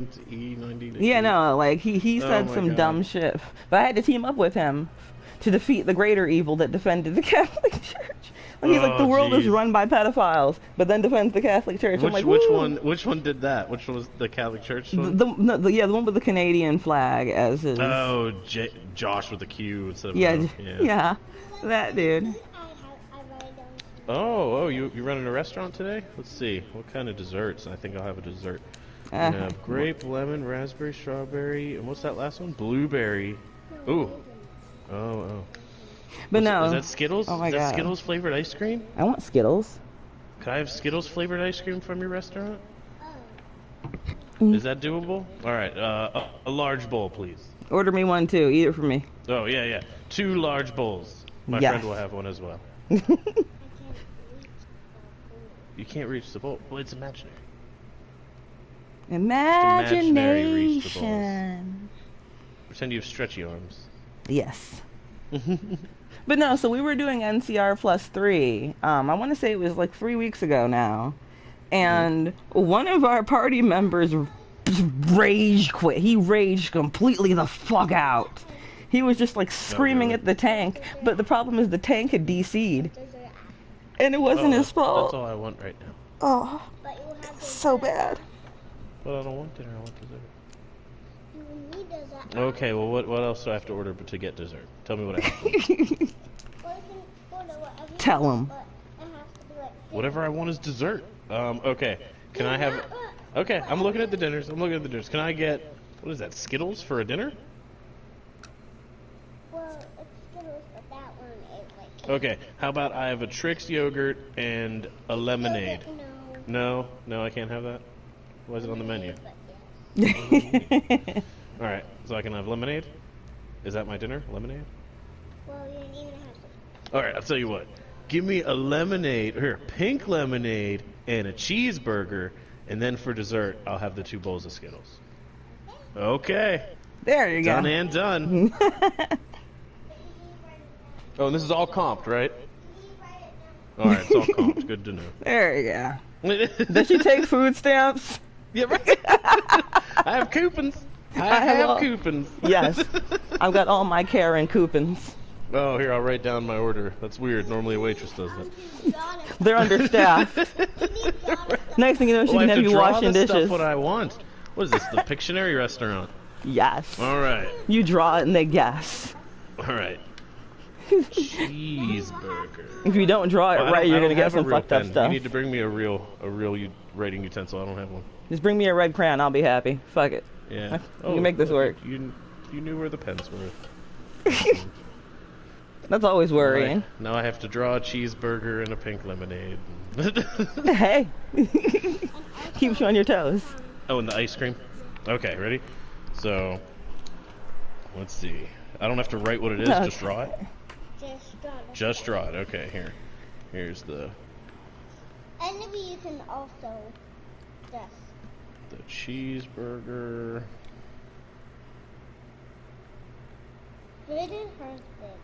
E90 to Yeah, E. no, like he Oh said my some god. dumb shit, but I had to team up with him to defeat the greater evil that defended the Catholic Church. Like he's like, the Oh world is jeez. run by pedophiles, but then defends the Catholic Church. I'm like, woo! Which one did that? Which one was the Catholic Church The, one? the, no, the yeah, the one with the Canadian flag as his. Oh, Josh with a Q instead of an Yeah, O. Yeah. yeah, that dude. Oh, you running a restaurant today? Let's see. What kind of desserts? I think I'll have a dessert. We have grape, lemon, raspberry, strawberry, and what's that last one? Blueberry. Ooh. Oh. But no. Is that Skittles? Oh my is that god. Skittles flavored ice cream? I want Skittles. Could I have Skittles flavored ice cream from your restaurant? Mm. Is that doable? All right. A large bowl, please. Order me one too. Eat it for me. Oh yeah. 2 large bowls. My Yes. friend will have one as well. You can't reach the bowl. Well, it's imaginary. Imagination. Pretend you have stretchy arms. Yes. But no, so we were doing NCR plus 3. I want to say it was like 3 weeks ago now. And one of our party members just rage quit. He raged completely the fuck out. He was just like screaming at the tank. But the problem is the tank had DC'd. And it wasn't his fault. That's all I want right now. Oh, so bad. But I don't want dinner, I want dessert. Okay, well what else do I have to order to get dessert? Tell me what I have to order. Tell him. Whatever I want is dessert. Okay. Can I have... Okay, I'm looking at the dinners. Can I get... What is that, Skittles for a dinner? Well, it's Skittles, but that one is like... Okay, how about I have a Trix yogurt and a lemonade? No, I can't have that? Why is it on the menu? Alright, so I can have lemonade? Is that my dinner? Lemonade? Well, you didn't even have to... Alright, I'll tell you what. Give me a lemonade, or pink lemonade, and a cheeseburger, and then for dessert, I'll have the 2 bowls of Skittles. Okay. There you go. Done and done. Oh, and this is all comped, right? Alright, it's all comped. Good to know. There you go. Does she take food stamps? Yeah, right. I have coupons. I have coupons. Yes. I've got all my Karen coupons. Oh, here, I'll write down my order. That's weird. Normally a waitress does that. They're understaffed. Next thing you know, she can have you washing dishes. Stuff what I want. What is this, the Pictionary restaurant? Yes. All right. You draw it and they guess. All right. Cheeseburger. If you don't draw it right, you're going to get some fucked up stuff. You need to bring me a real writing utensil. I don't have one. Just bring me a red crayon. I'll be happy. Fuck it. Yeah. You can make this work. You knew where the pens were. That's always worrying. Now I have to draw a cheeseburger and a pink lemonade. Hey. Keeps you on your toes. Oh, and the ice cream? Okay, ready? So, let's see. I don't have to write what it is, just draw it? Just draw it. Okay, here. Here's the... And maybe you can also just... The cheeseburger... Good and hers big.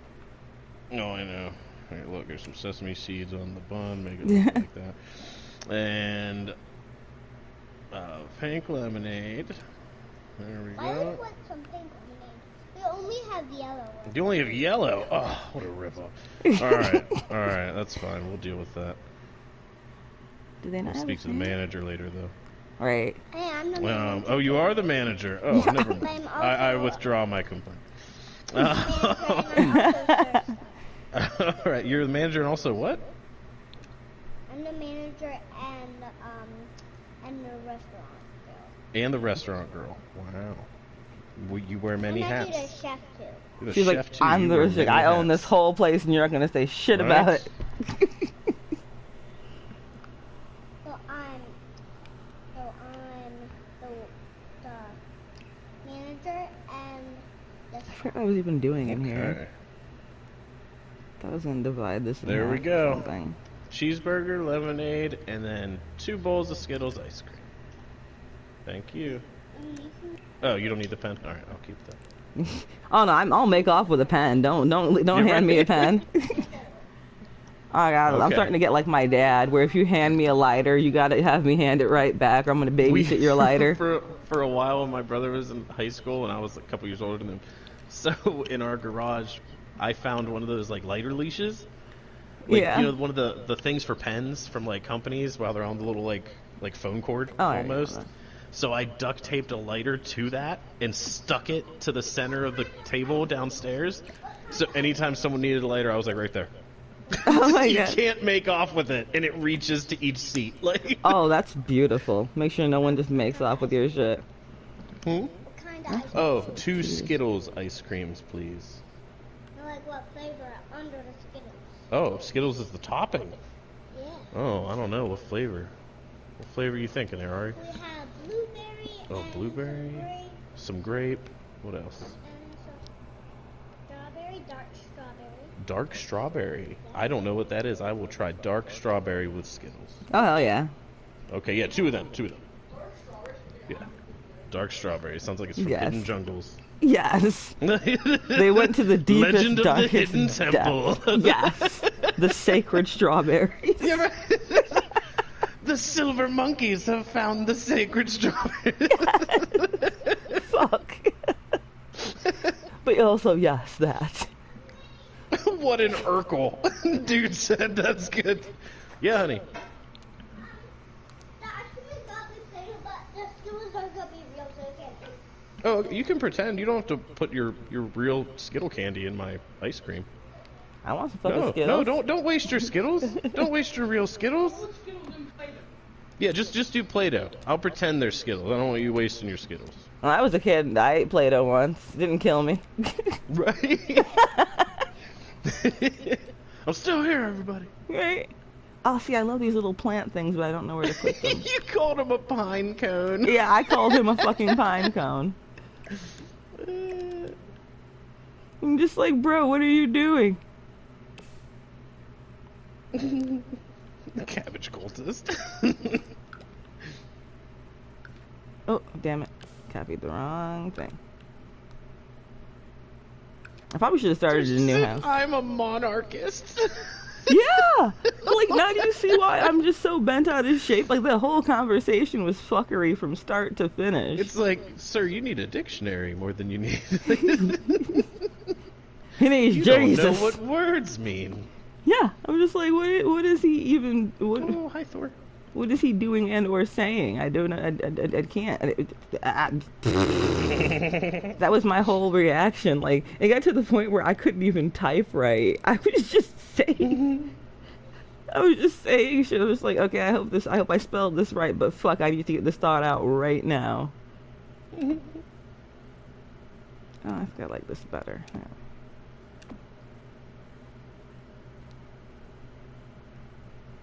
Oh, I know. Here, look, there's some sesame seeds on the bun. Make it look like that. And pink lemonade. There we I go. only want some pink lemonade. We only have yellow ones. You only have yellow. Oh, what a ripoff. All right, that's fine. We'll deal with that. Do they not We'll speak to the manager later, though. Right. Hey, I'm the manager. Oh, you are the manager. Oh, never mind. I withdraw my complaint. All right, you're the manager and also what? I'm the manager and the restaurant girl. And the restaurant girl. Wow. You wear many hats. I'm actually the chef too. You're the She's like, chef, too. I'm You the wear restaurant. many I own hats. this whole place and you're not going to say shit Right? about it. So I'm the manager and the I forgot what I was even doing in here. Okay. I was going to divide this in There we half or go. something. Cheeseburger, lemonade, and then 2 bowls of Skittles ice cream. Thank you. Oh, you don't need the pen? All right, I'll keep that. Oh no, I'll make off with a pen. Don't You're hand me a right. pen. I got it. I'm Okay. starting to get like my dad, where if you hand me a lighter, you gotta have me hand it right back, or I'm gonna babysit your lighter. For a while when my brother was in high school and I was a couple years older than him, so in our garage, I found one of those like lighter leashes. Like, Yeah. you know, one of the things for pens from like companies while they're on the little like phone cord Oh, I almost. remember. So I duct taped a lighter to that and stuck it to the center of the table downstairs. So anytime someone needed a lighter, I was like right there. Oh my You god. can't make off with it, and it reaches to each seat. Like, Oh, that's beautiful. Make sure no one just makes off with your shit. hmm? What kind of ice cream? Oh, 2 Skittles ice creams, please. Like what flavor under the Skittles? Oh, Skittles is the topping. Yeah. Oh, I don't know what flavor. What flavor are you thinking there, Ari? We have blueberry. Oh, and blueberry. grape, Some grape. What else? and some strawberry, dark strawberry. Dark strawberry. I don't know what that is. I will try dark strawberry with Skittles. Oh hell yeah. Okay, yeah, 2 of them. 2 of them. Yeah. Dark strawberry. Sounds like it's from Yes. Hidden Jungles. Yes. They went to the deepest, Legend of the darkest Hidden Temple. depths. Yes. The sacred strawberries. Yeah, right. The silver monkeys have found the sacred strawberry. Fuck. But also, yes, that. What an Urkel. Dude said that's good. Yeah, honey. The ice cream is not the same, but the Skittles are gonna be real, so you can't eat. Oh, you can pretend. You don't have to put your real Skittle candy in my ice cream. I want some fucking No, Skittles. no, don't waste your Skittles. Don't waste your real Skittles. Yeah, just do Play-Doh. I'll pretend they're Skittles. I don't want you wasting your Skittles. When I was a kid, I ate Play-Doh once. Didn't kill me. Right? I'm still here, everybody. Right? Oh, see, I love these little plant things, but I don't know where to put them. You called him a pine cone. Yeah, I called him a fucking pine cone. I'm just like, bro, what are you doing? Cabbage cultist. Oh, damn it. Copied the wrong thing. I probably should have started a new house. I'm a monarchist. Yeah! Like, now do you see why I'm just so bent out of shape? Like, the whole conversation was fuckery from start to finish. It's like, sir, you need a dictionary more than you need. He needs You Jesus. don't know what words mean. Yeah, I'm just like, what is he even, Oh, hi, Thor. what is he doing and or saying? I don't know, I can't. That was my whole reaction. Like, it got to the point where I couldn't even type right. I was just saying, shit. I was like, okay, I hope I spelled this right, but fuck, I need to get this thought out right now. Oh, I think I like this better. Yeah.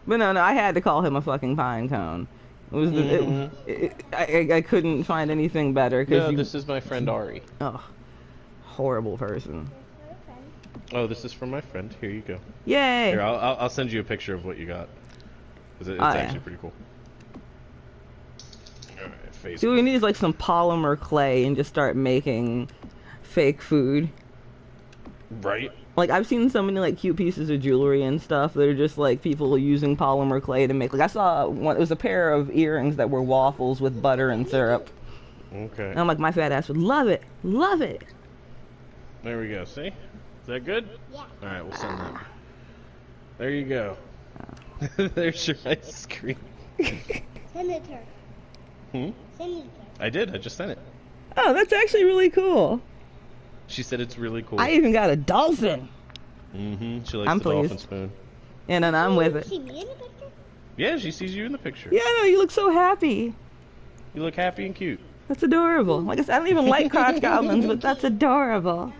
But no, I had to call him a fucking pine cone. It was I couldn't find anything better No, because this is my friend Ari. oh, horrible person. Oh, this is from my friend. Here you go. Yay! Here, I'll send you a picture of what you got. 'Cause it's Oh, yeah. actually pretty cool. Alright, Facebook. See, what we need is like some polymer clay and just start making fake food. Right? Like, I've seen so many like cute pieces of jewelry and stuff that are just like people using polymer clay to make. Like, I saw one. It was a pair of earrings that were waffles with butter and syrup. Okay. And I'm like, my fat ass would love it, love it. There we go. See? Is that good? Yeah. Alright, we'll send that. There you go. There's your ice cream. Send it to her. Hmm? Send it to her. I did. I just sent it. Oh, that's actually really cool. She said it's really cool. I even got a dolphin, Mm-hmm. She likes I'm the dolphin pleased. spoon. and then I'm with it. See me in the picture? Yeah, she sees you in the picture. Yeah, no, you look so happy. You look happy and cute. That's adorable. Like I said, I don't even like crotch goblins, but that's adorable.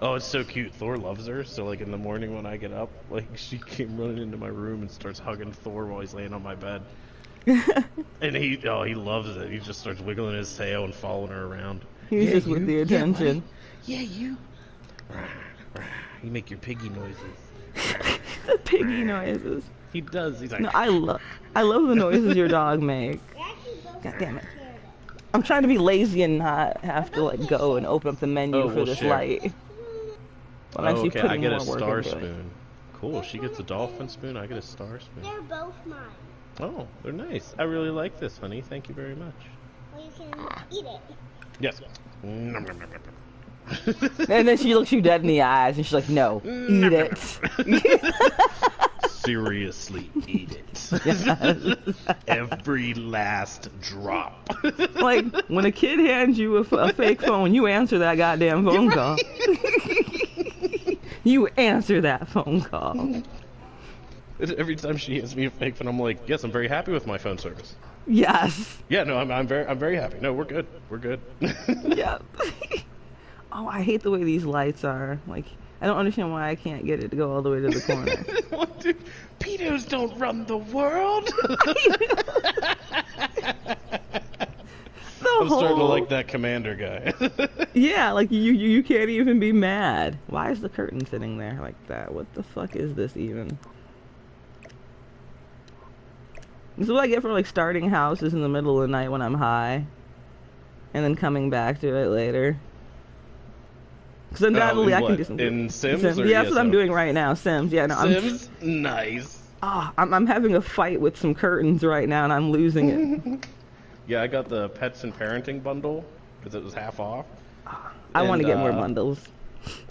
Oh, it's so cute. Thor loves her. So, like, in the morning when I get up, like, she came running into my room and starts hugging Thor while he's laying on my bed. And he loves it. He just starts wiggling his tail and following her around. He's Yeah, just with you. the Yeah, attention. buddy. Yeah, you. You make your piggy noises. The piggy noises. He does. He's like, No, I love the noises your dog make. They actually both God damn it. share that. I'm trying to be lazy and not have to like go and open up the menu Oh, for we'll this share. light. I'm oh, actually okay, putting I get more a work star into it. spoon. cool. She gets a dolphin spoon, I get a star spoon. They're both mine. Oh, they're nice. I really like this, honey. Thank you very much. Well, you can eat it. Yes. And then she looks you dead in the eyes and she's like, no, eat it. Seriously, eat it. Yes. Every last drop. Like, when a kid hands you a fake phone, you answer that goddamn phone call. You answer that phone call. Every time she hands me a fake phone, I'm like, yes, I'm very happy with my phone service. Yes. Yeah, no, I'm very happy. No, we're good. We're good. Yep. Oh, I hate the way these lights are. Like, I don't understand why I can't get it to go all the way to the corner. What, dude? Pedos don't run the world. I'm starting to like that commander guy. Yeah, like you can't even be mad. Why is the curtain sitting there like that? What the fuck is this even? This is what I get for like starting houses in the middle of the night when I'm high, and then coming back to it later. Because undoubtedly I can do some. In Sims? Yeah, that's what I'm doing right now. Sims. Yeah, no. Sims? Nice. I'm having a fight with some curtains right now, and I'm losing it. Yeah, I got the pets and parenting bundle because it was half off. I want to get more bundles.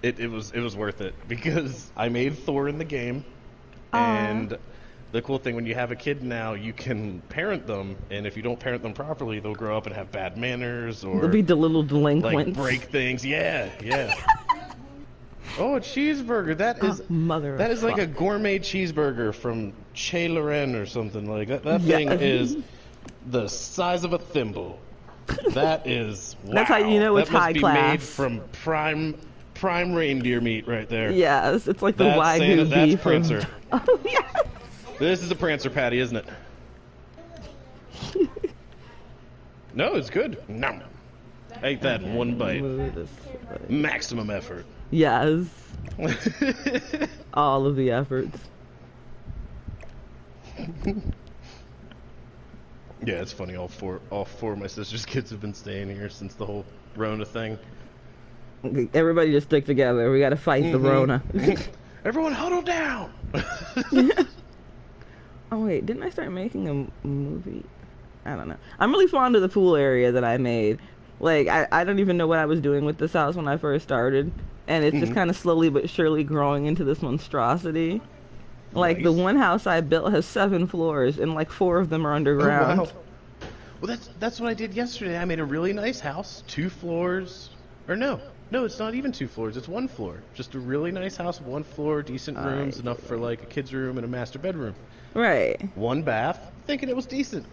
It was worth it because I made Thor in the game, and the cool thing when you have a kid now, you can parent them, and if you don't parent them properly, they'll grow up and have bad manners or They'll be the little delinquents. like break things. Yeah. Oh, a cheeseburger. That is that is like a gourmet cheeseburger from Chez Lorraine or something like that. That thing is the size of a thimble. That is wow. That's how you know it's high class. That must be made from prime reindeer meat right there. Yes, it's like the Wagyu beef. That's Prancer. Oh yes. This is a Prancer patty, isn't it? No, it's good. Nom. I ate that in one bite. Maximum effort. Yes. All of the efforts. Yeah, it's funny. All four of my sister's kids have been staying here since the whole Rona thing. Everybody just stick together. We gotta fight the Rona. Everyone huddle down. Oh wait, didn't I start making a movie? I don't know. I'm really fond of the pool area that I made. Like, I don't even know what I was doing with this house when I first started. And it's just kind of slowly but surely growing into this monstrosity. Like, nice. The one house I built has 7 floors, and like 4 of them are underground. Oh, wow. Well, that's what I did yesterday. I made a really nice house, 2 floors. Or no, it's not even 2 floors. It's 1 floor. Just a really nice house, 1 floor, decent rooms, enough for like a kid's room and a master bedroom. Right. 1 bath, thinking it was decent.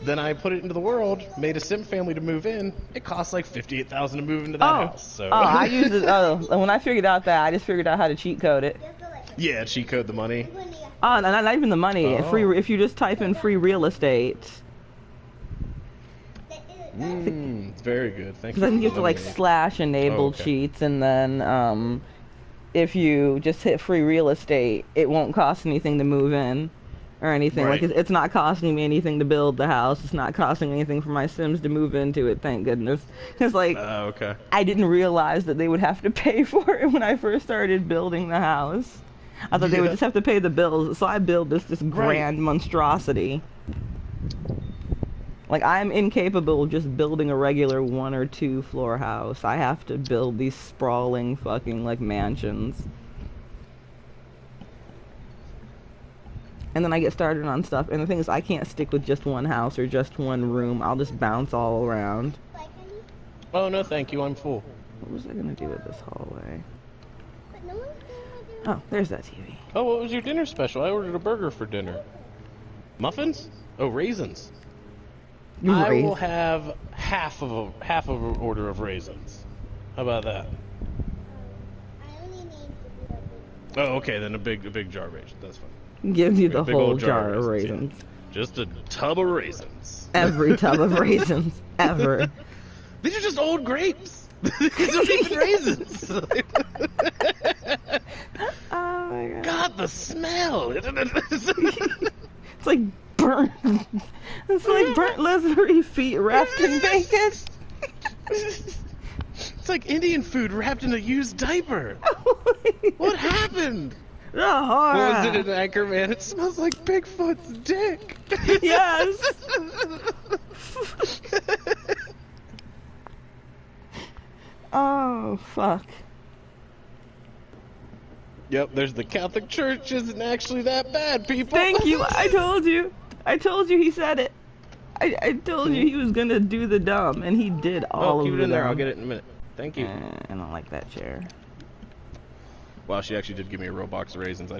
Then I put it into the world, made a sim family to move in. It costs like $58,000 to move into that house. So. I used it. When I figured out that, I just figured out how to cheat code it. Yeah, cheat code the money. Oh, no, not even the money. If you just type in free real estate. Very good. Thank you. Because I think you have to like / enable cheats, and then if you just hit free real estate, it won't cost anything to move in. Or anything. Right. Like, it's not costing me anything to build the house. It's not costing anything for my Sims to move into it, thank goodness. It's like, I didn't realize that they would have to pay for it when I first started building the house. I thought they would just have to pay the bills. So I built this grand monstrosity. Like, I'm incapable of just building a regular 1 or 2 floor house. I have to build these sprawling fucking, like, mansions. And then I get started on stuff, and the thing is, I can't stick with just 1 house or just 1 room. I'll just bounce all around. Oh, no, thank you. I'm full. What was I gonna do with this hallway? Oh, there's that TV. Oh, what was your dinner special? I ordered a burger for dinner. Muffins? Oh, raisins. I will have half of an order of raisins. How about that? Oh, okay, then a big jar of raisins. That's fine. Gives you the whole jar of raisins. Yeah. Just a tub of raisins. Every tub of raisins. Ever. These are just old grapes. These aren't even raisins. Oh my god. God, the smell. It's like burnt. It's like burnt leathery feet wrapped in bacon. It's like Indian food wrapped in a used diaper. What happened? The What was it horror. in Anchorman? It smells like Bigfoot's dick. Yes. Oh, fuck. Yep, there's the Catholic Church isn't actually that bad, people. Thank you. I told you. I told you he said it. I told you he was gonna do the dumb, and he did all Oh, keep of it in the there. I'll dumb. get it in a minute. Thank you. I don't like that chair. Wow, she actually did give me a real box of raisins.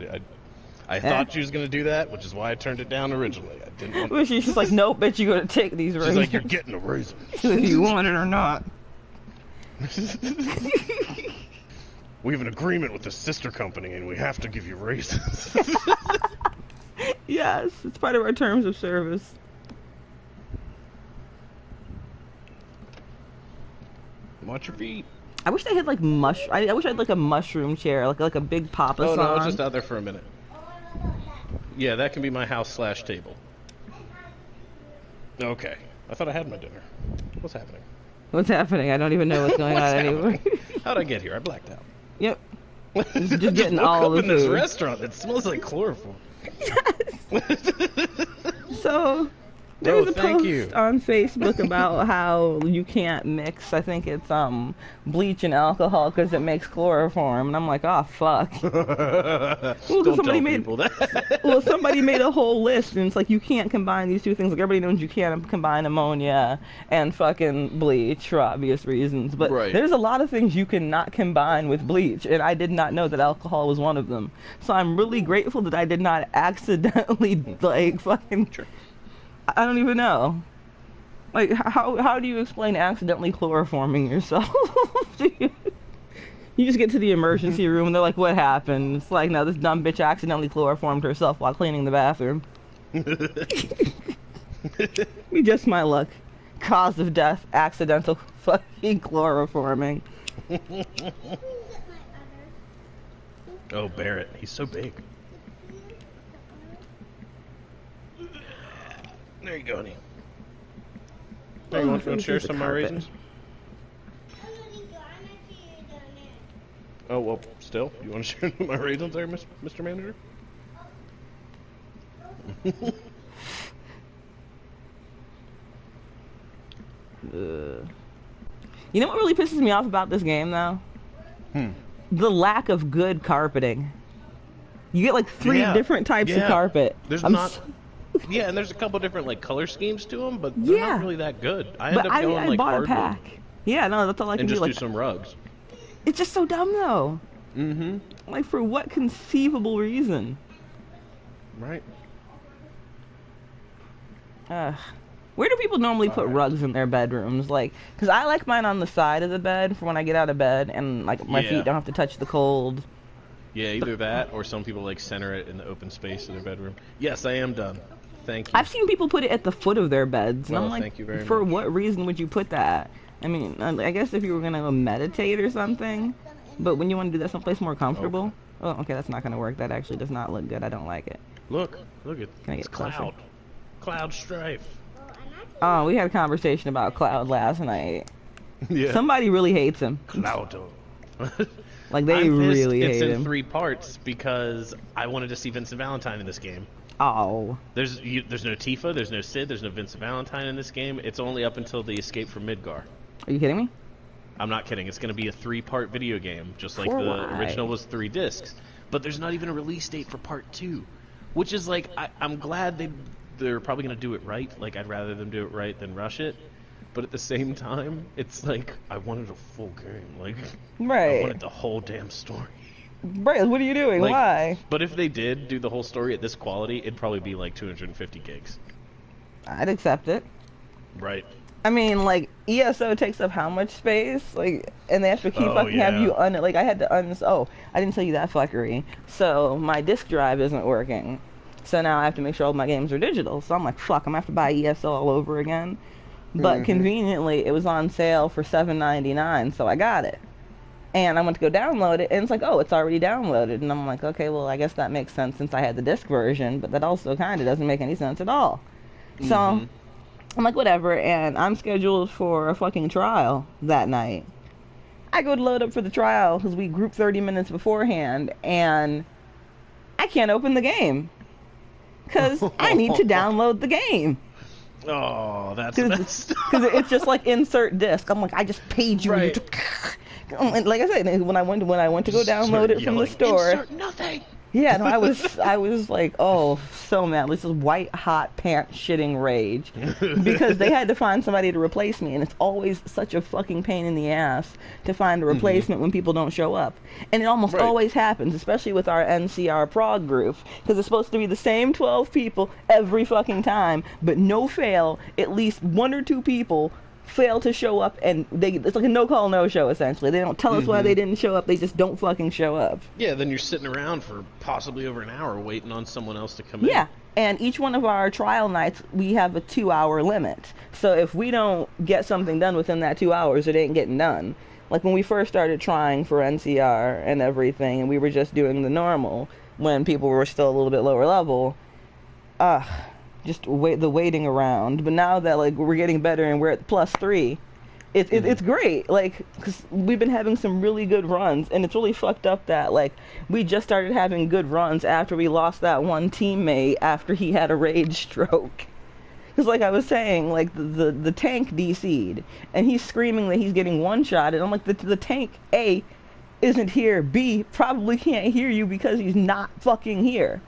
I thought she was gonna do that, which is why I turned it down originally. I didn't want. Well, she's just like, nope, bitch, you gonna take these She's raisins. like, you're getting a raisin. Whether you want it or not. We have an agreement with the sister company, and we have to give you raisins. Yes, it's part of our terms of service. Watch your feet. I wish they had like I wish I had like a mushroom chair, like a big papa Oh song. no, it's just out there for a minute. Yeah, that can be my house/table. Okay. I thought I had my dinner. What's happening? What's happening? I don't even know what's going What's on anymore. happening? How'd I get here? I blacked out. Yep. Just getting woke all up the in this food. restaurant that smells like chloroform. So there was a thank post you. on Facebook about how you can't mix. I think it's bleach and alcohol because it makes chloroform, and I'm like, oh fuck. Don't somebody tell made- people that. Well, somebody made a whole list, and it's like you can't combine these two things. Like everybody knows you can't combine ammonia and fucking bleach for obvious reasons, but Right. there's a lot of things you cannot combine with bleach, and I did not know that alcohol was one of them. So I'm really grateful that I did not accidentally like fucking. Sure. I don't even know. Like how do you explain accidentally chloroforming yourself? You just get to the emergency room and they're like, what happened? It's like, no, this dumb bitch accidentally chloroformed herself while cleaning the bathroom. Be just my luck. Cause of death, accidental fucking chloroforming. Oh, Barrett, he's so big. There you go, honey. There, you want to share some of my raisins? Oh, well, still? You want to share my raisins there, Mr. Manager? You know what really pisses me off about this game, though? The lack of good carpeting. You get like three Yeah. different types of Yeah. carpet. There's I'm not... s- Yeah, and there's a couple different, like, color schemes to them, but they're Yeah. not really that good. I but end up going, I like, bought hardwood a pack. Yeah, no, that's all I can and do. just Like, do some rugs. it's just so dumb, though. Mm-hmm. Like, for what conceivable reason? Right. Ugh. Where do people normally put rugs in their bedrooms? Like, because I like mine on the side of the bed for when I get out of bed and, like, my Yeah. feet don't have to touch the cold. Yeah, either that or some people, like, center it in the open space of their bedroom. Yes, I am done. Thank you. I've seen people put it at the foot of their beds, and Well, I'm like, thank you very for much. what reason would you put that? I mean, I guess if you were gonna go meditate or something, but when you want to do that someplace more comfortable. Oh, okay, that's not gonna work. That actually does not look good. I don't like it. Look at Can I it's get closer? Cloud Strife. Oh, we had a conversation about Cloud last night. Yeah. Somebody really hates him. Cloudo. Like, they I'm pissed really it's hate in him. 3 parts because I wanted to see Vincent Valentine in this game. Oh. There's no Tifa, there's no Sid, there's no Vincent Valentine in this game. It's only up until the escape from Midgar. Are you kidding me? I'm not kidding. It's going to be a 3-part video game, just like For the why? original was 3 discs. But there's not even a release date for part 2, which is like I'm glad they're probably going to do it right. Like, I'd rather them do it right than rush it. But at the same time, it's like I wanted a full game. Like, I Right. wanted the whole damn story. Right, what are you doing? Like, Why? But if they did do the whole story at this quality, it'd probably be like 250 gigs. I'd accept it. Right. I mean, like, ESO takes up how much space? Like, and they have to keep Oh, fucking have you yeah. like, I had to oh, I didn't tell you that fuckery. So, my disk drive isn't working. So now I have to make sure all my games are digital. So I'm like, fuck, I'm gonna have to buy ESO all over again. But conveniently, it was on sale for $7.99, so I got it. And I went to go download it, and it's like, oh, it's already downloaded. And I'm like, okay, well, I guess that makes sense since I had the disc version, but that also kind of doesn't make any sense at all. So, I'm like, whatever, and I'm scheduled for a fucking trial that night. I go to load up for the trial, because we grouped 30 minutes beforehand, and I can't open the game because I need to download the game. Oh, that's messed up. Because it's just like insert disc. I'm like, I just paid you. Right. Like I said, when I went to go download it from the store. Insert nothing. Yeah, no, I was like, oh, so mad. This is white hot pants shitting rage because they had to find somebody to replace me, and it's always such a fucking pain in the ass to find a replacement when people don't show up, and it almost always happens, especially with our NCR prog group, because it's supposed to be the same 12 people every fucking time, but no fail, at least 1 or 2 people fail to show up, and it's like a no-call, no-show, essentially. They don't tell us why they didn't show up, they just don't fucking show up. Yeah, then you're sitting around for possibly over an hour waiting on someone else to come in. Yeah, and each one of our trial nights, we have a 2-hour limit. So if we don't get something done within that 2 hours, it ain't getting done. Like when we first started trying for NCR and everything, and we were just doing the normal, when people were still a little bit lower level, just the waiting around. But now that like we're getting better and we're at +3, it's great. Like, cause we've been having some really good runs, and it's really fucked up that like we just started having good runs after we lost that one teammate after he had a rage stroke. Because like I was saying, like the tank DC'd, and he's screaming that he's getting one-shot, and I'm like, the tank A isn't here, B probably can't hear you because he's not fucking here.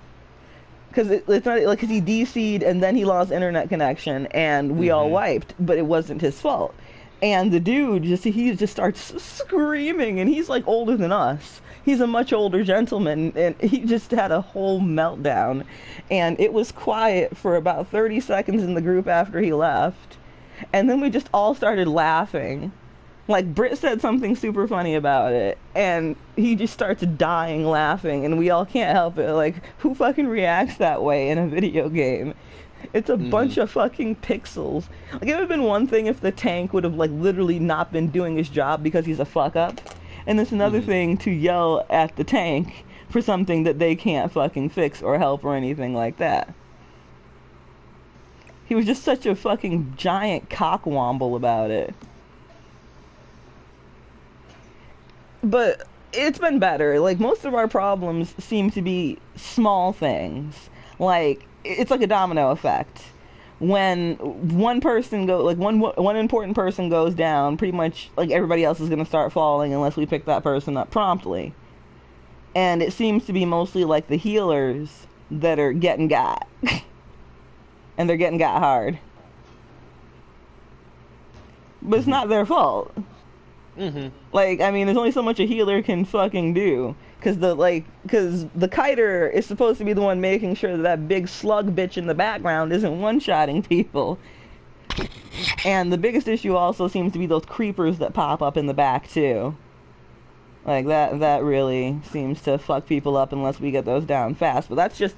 Because it's not like, because he DC'd and then he lost internet connection and we all wiped, but it wasn't his fault. And the dude he just starts screaming, and he's like older than us. He's a much older gentleman, and he just had a whole meltdown. And it was quiet for about 30 seconds in the group after he left, and then we just all started laughing. Like, Britt said something super funny about it, and he just starts dying laughing, and we all can't help it. Like, who fucking reacts that way in a video game? It's a bunch of fucking pixels. Like, it would have been one thing if the tank would have, like, literally not been doing his job because he's a fuck-up. And it's another thing to yell at the tank for something that they can't fucking fix or help or anything like that. He was just such a fucking giant cockwomble about it. But it's been better. Like, most of our problems seem to be small things. Like, it's like a domino effect. When one person one important person goes down, pretty much like everybody else is going to start falling unless we pick that person up promptly. And it seems to be mostly like the healers that are getting got. And they're getting got hard. But it's not their fault. Like, I mean, there's only so much a healer can fucking do. Because the kiter is supposed to be the one making sure that big slug bitch in the background isn't one-shotting people. And the biggest issue also seems to be those creepers that pop up in the back, too. Like, that really seems to fuck people up unless we get those down fast. But that's just,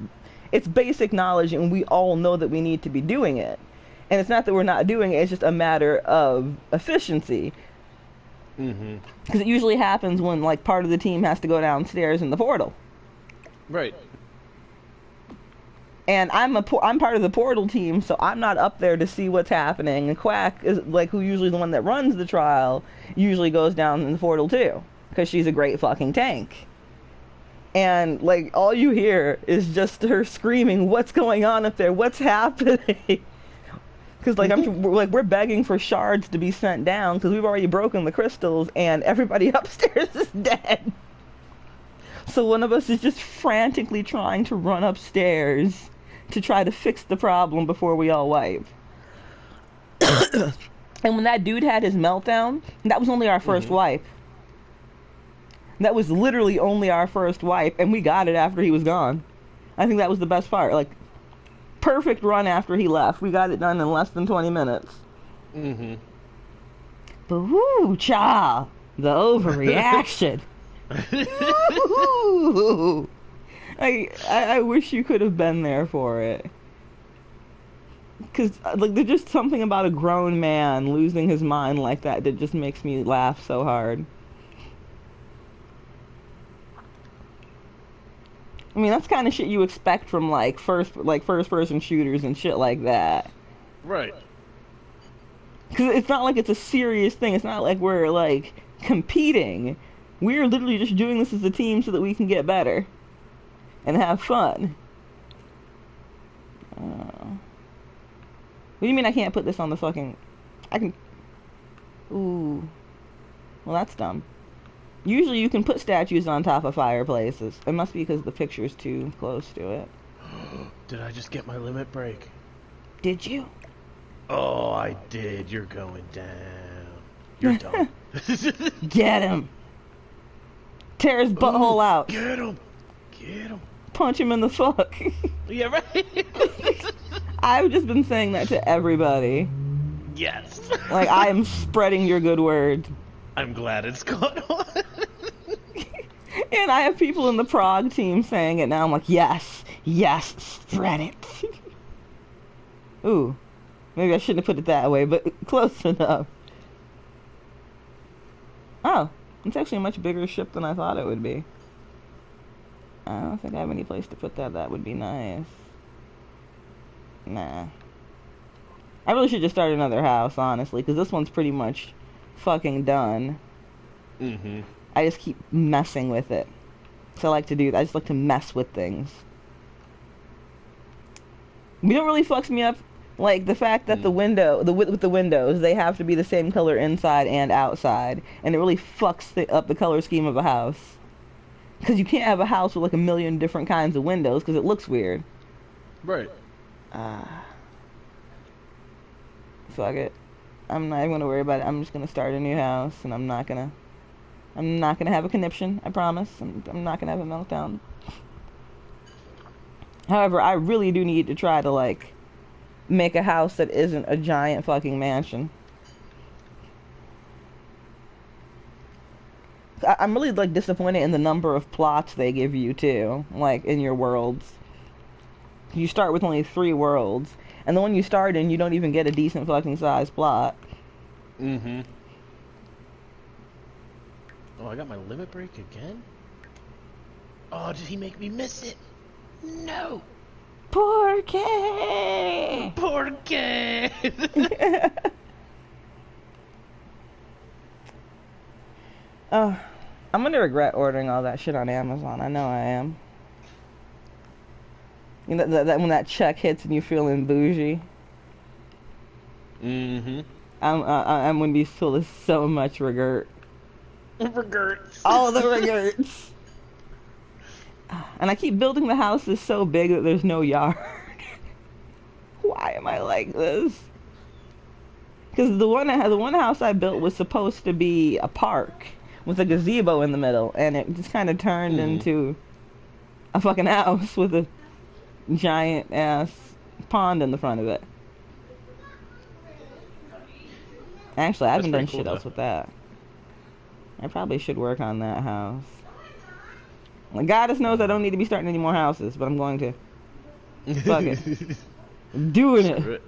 it's basic knowledge, and we all know that we need to be doing it. And it's not that we're not doing it, it's just a matter of efficiency. Because it usually happens when, like, part of the team has to go downstairs in the portal. Right. And I'm part of the portal team, so I'm not up there to see what's happening. And Quack is, like, who usually the one that runs the trial, usually goes down in the portal too, because she's a great fucking tank. And, like, all you hear is just her screaming, "What's going on up there? What's happening?" Because, like, we're begging for shards to be sent down because we've already broken the crystals and everybody upstairs is dead. So one of us is just frantically trying to run upstairs to try to fix the problem before we all wipe. And when that dude had his meltdown, that was only our first wipe. That was literally only our first wipe, and we got it after he was gone. I think that was the best part. Like, perfect run after he left. We got it done in less than 20 minutes. But whoo, cha! The overreaction. I wish you could have been there for it. Because, like, there's just something about a grown man losing his mind like that that just makes me laugh so hard. I mean, that's kind of shit you expect from, like, first-person shooters and shit like that. Right. Because it's not like it's a serious thing. It's not like we're, like, competing. We're literally just doing this as a team so that we can get better. and have fun. What do you mean I can't put this on the fucking... I can... Ooh. Well, that's dumb. Usually you can put statues on top of fireplaces. It must be because the picture's too close to it. Did I just get my limit break? Did you? Oh, I did. You're going down. You're done. Get him! Tear his butthole out. Get him! Get him! Punch him in the fuck. Yeah, right? I've just been saying that to everybody. Yes. Like, I am spreading your good word. I'm glad it's gone on. And I have people in the Prague team saying it now. I'm like, yes, yes, spread it. Ooh, maybe I shouldn't have put it that way, but close enough. Oh, it's actually a much bigger ship than I thought it would be. I don't think I have any place to put that. That would be nice. Nah. I really should just start another house, honestly, because this one's pretty much fucking done. Mm-hmm. I just keep messing with it. So I like to do that. I just like to mess with things. You know what really fucks me up? Like the fact that the window, with the windows, they have to be the same color inside and outside. And it really fucks up the color scheme of a house. Because you can't have a house with like a million different kinds of windows because it looks weird. Right. Fuck it. I'm not even gonna worry about it. I'm just gonna start a new house, and I'm not gonna have a conniption. I promise. I'm not gonna have a meltdown. However, I really do need to try to like make a house that isn't a giant fucking mansion. I'm really like disappointed in the number of plots they give you too, like in your worlds. You start with only 3 worlds, and the one you start in, you don't even get a decent fucking size plot. Mm-hmm. Oh, I got my limit break again? Oh, did he make me miss it? No! Porque! Porque! Oh, I'm gonna regret ordering all that shit on Amazon. I know I am. You know, that when that check hits and you're feeling bougie. Mm-hmm. I'm gonna be filled with so much regret. Regrets. All the regrets. And I keep building the houses so big that there's no yard. Why am I like this? Because the one house I built was supposed to be a park with a gazebo in the middle, and it just kind of turned into a fucking house with a giant ass pond in the front of it. Actually, I haven't done shit else with that. I probably should work on that house. Like, Goddess knows I don't need to be starting any more houses, but I'm going to. Fuck it. I'm doing it.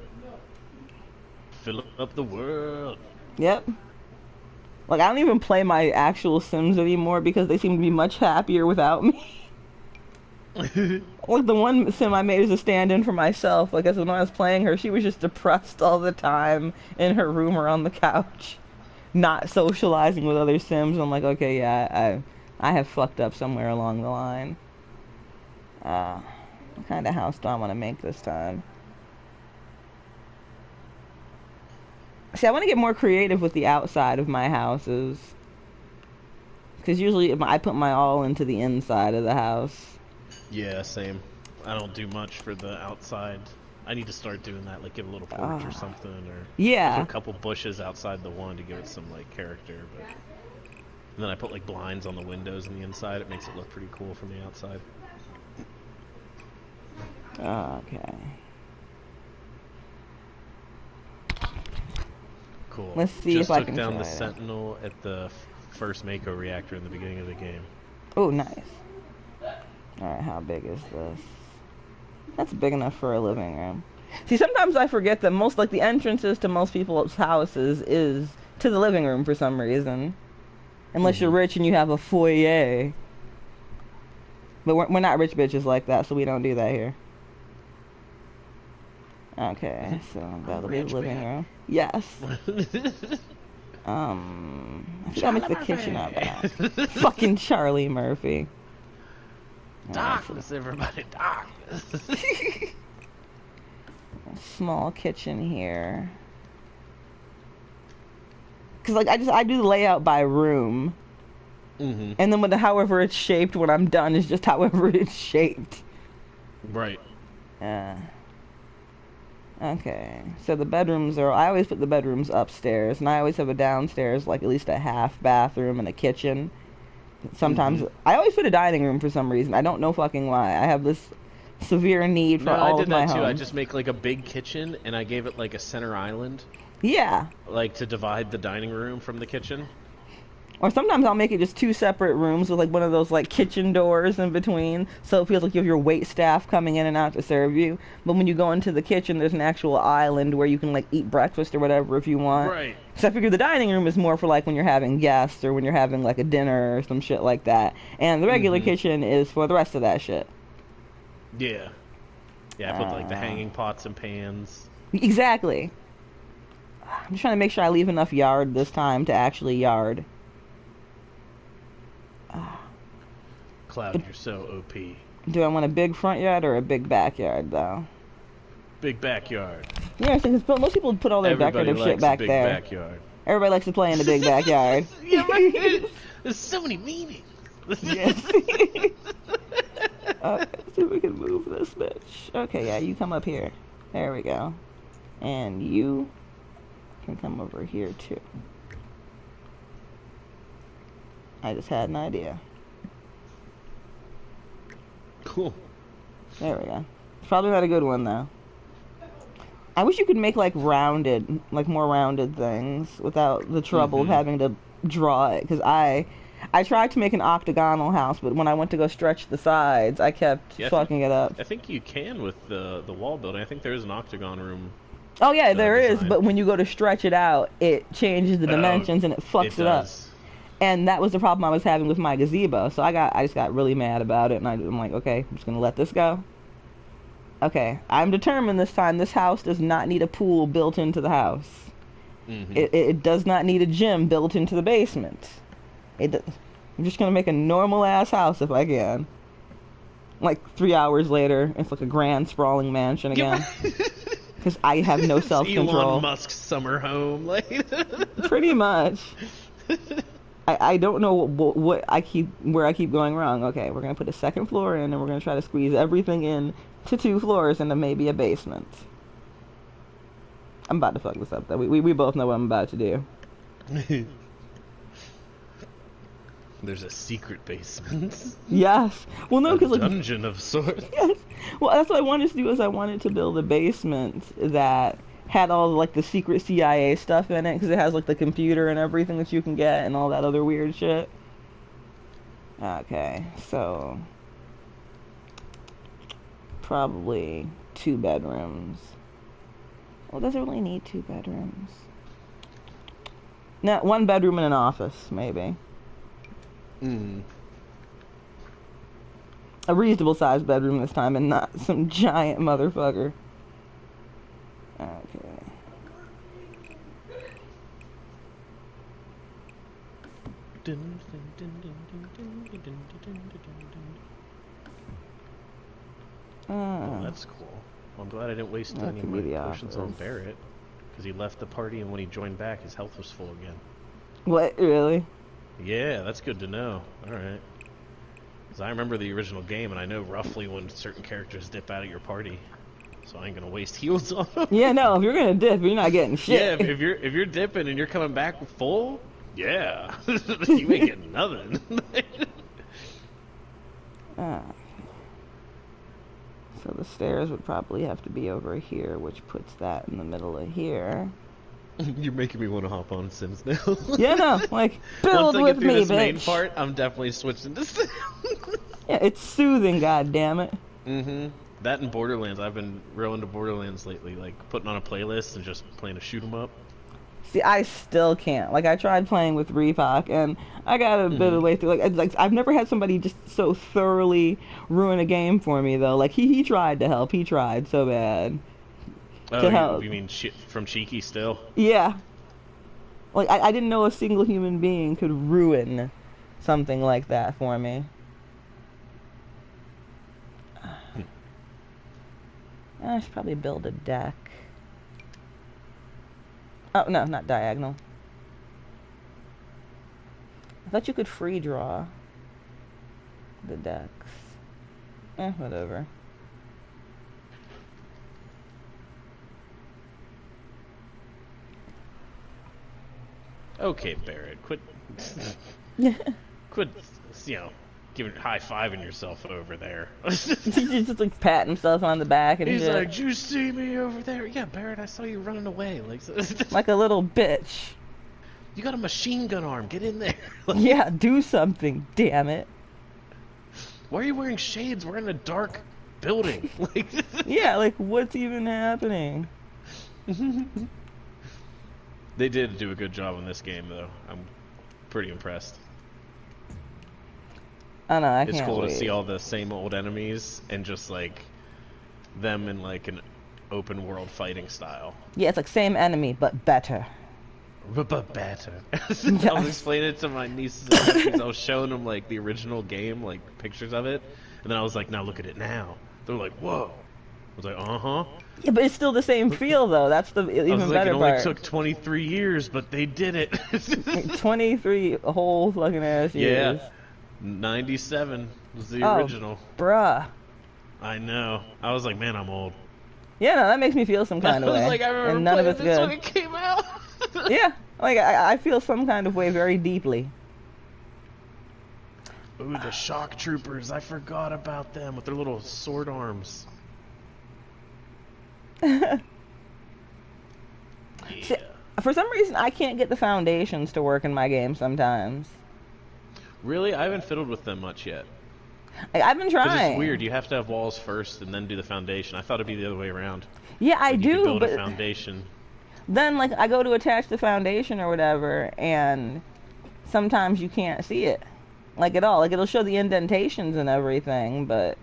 Fill up the world. Yep. Like, I don't even play my actual Sims anymore because they seem to be much happier without me. Like, the one Sim I made as a stand-in for myself, like, as when I was playing her, she was just depressed all the time in her room or on the couch, not socializing with other Sims. I'm like, okay, yeah, I have fucked up somewhere along the line. What kind of house do I want to make this time? See, I want to get more creative with the outside of my houses. Because usually I put my all into the inside of the house. Yeah, same. I don't do much for the outside. I need to start doing that, like give a little porch or something, or yeah, put a couple bushes outside the one to give it some like character. But and then I put like blinds on the windows and the inside. It makes it look pretty cool from the outside. Okay. Cool. Let's see Just if I can took down the try that. Sentinel at the first Mako reactor in the beginning of the game. Oh, nice. Alright, how big is this? That's big enough for a living room. See, sometimes I forget that most, like, the entrances to most people's houses is to the living room for some reason. Unless you're rich and you have a foyer. But we're not rich bitches like that, so we don't do that here. Okay, so that'll be the living room. Yes. I think I'll make the kitchen out back. Fucking Charlie Murphy. Darkness, everybody, darkness. Small kitchen here. Cause like I do the layout by room, and then however it's shaped when I'm done is just however it's shaped. Right. Okay, so the bedrooms are. I always put the bedrooms upstairs, and I always have a downstairs, like at least a half bathroom and a kitchen. Sometimes I always put a dining room for some reason. I don't know fucking why. I have this severe need for all of my homes. I did that too. I just make like a big kitchen, and I gave it like a center island. Yeah. Like to divide the dining room from the kitchen. Or sometimes I'll make it just 2 separate rooms with like one of those like kitchen doors in between, so it feels like you have your wait staff coming in and out to serve you. But when you go into the kitchen, there's an actual island where you can like eat breakfast or whatever if you want. Right. So I figure the dining room is more for like when you're having guests or when you're having like a dinner or some shit like that. And the regular kitchen is for the rest of that shit. Yeah. Yeah, I put like the hanging pots and pans. Exactly. I'm just trying to make sure I leave enough yard this time to actually yard. Cloud, you're so OP. Do I want a big front yard or a big backyard, though? Big backyard. Yeah, because most people put all their decorative shit back big there. Backyard. Everybody likes to play in the big backyard. Yeah, right. There's so many meanings. Yes. Let's see if we can move this bitch. Okay, yeah, you come up here. There we go. And you can come over here, too. I just had an idea. Cool. There we go. It's probably not a good one, though. I wish you could make, like, rounded, like, more rounded things without the trouble of having to draw it. Because I tried to make an octagonal house, but when I went to go stretch the sides, I kept fucking it up. I think you can with the wall building. I think there is an octagon room. Oh, yeah, there is, but when you go to stretch it out, it changes the dimensions and it fucks it up. And that was the problem I was having with my gazebo. So I just got really mad about it, and I'm like, okay, I'm just gonna let this go. Okay, I'm determined this time. This house does not need a pool built into the house. It does not need a gym built into the basement. I'm just gonna make a normal ass house if I can. Like 3 hours later, it's like a grand sprawling mansion again. Because I have no self-control. Elon Musk's summer home, like. Pretty much. I don't know where I keep going wrong. Okay, we're gonna put a second floor in, and we're gonna try to squeeze everything in to 2 floors and then maybe a basement. I'm about to fuck this up, though. We both know what I'm about to do. There's a secret basement. Yes. Well, no, because like dungeon of sorts. Yes. Well, that's what I wanted to do. Is I wanted to build a basement that had all like the secret CIA stuff in it, because it has like the computer and everything that you can get and all that other weird shit. Okay, so probably 2 bedrooms. Well, does it really need 2 bedrooms? No, 1 bedroom and an office, maybe. A reasonable sized bedroom this time, and not some giant motherfucker. Okay. Oh, that's cool. Well, I'm glad I didn't waste any of my potions on Barrett, because he left the party, and when he joined back, his health was full again. What? Really? Yeah, that's good to know. Alright. Because I remember the original game, and I know roughly when certain characters dip out of your party. So I ain't gonna waste heals on them. Yeah, no, if you're gonna dip, you're not getting shit. Yeah, if you're dipping and you're coming back full, yeah. You ain't getting nothing. So the stairs would probably have to be over here, which puts that in the middle of here. You're making me want to hop on Sims now. Yeah, no, like, build with me, this bitch. main part, I'm definitely switching to Sims. Yeah, it's soothing, goddammit. That and Borderlands. I've been real into Borderlands lately, like putting on a playlist and just playing to shoot 'em up. See, I still can't. Like, I tried playing with Reebok, and I got a bit of the way through. Like, I've never had somebody just so thoroughly ruin a game for me, though. Like, he tried to help. He tried so bad. Oh, you mean from Cheeky still? Yeah. Like, I didn't know a single human being could ruin something like that for me. I should probably build a deck. Oh, no, not diagonal. I thought you could free draw the decks. Whatever. Okay, Barrett, quit, giving high-fiving yourself over there. He's just like patting himself on the back and He's shit. like, "Did you see me over there?" Yeah, Barrett, I saw you running away. Like a little bitch. You got a machine gun arm. Get in there. Yeah, do something, damn it. Why are you wearing shades? We're in a dark building. Yeah, like what's even happening? They did do a good job in this game, though. I'm pretty impressed. I know, I It's can't cool wait. to see all the same old enemies and just like them in like an open world fighting style. Yeah, it's like same enemy, but better. But better. I was explaining it to my nieces and nephews. I was showing them like the original game, like pictures of it, and then I was like, "Now look at it now." They're like, "Whoa!" I was like, "Uh-huh." Yeah, but it's still the same feel, though. That's the even I was like, better "It only part. took 23 years, but they did it." 23 whole fucking ass years. Yeah, 97 was the Oh, original. Bruh. I know. I was like, "Man, I'm old." Yeah, no, that makes me feel some kind I of was way. like, I remember and none of playing it's this good. when it came out. Yeah, like I feel some kind of way very deeply. Ooh, the shock troopers! I forgot about them with their little sword arms. Yeah. See, for some reason, I can't get the foundations to work in my game sometimes. Really, I haven't fiddled with them much yet. Like, I've been Because trying. it's weird. You have to have walls first and then do the foundation. I thought it'd be the other way around. Yeah, I Like, you could do, build a but foundation. then like I go to attach the foundation or whatever, and sometimes you can't see it, like at all. Like it'll show the indentations and everything, but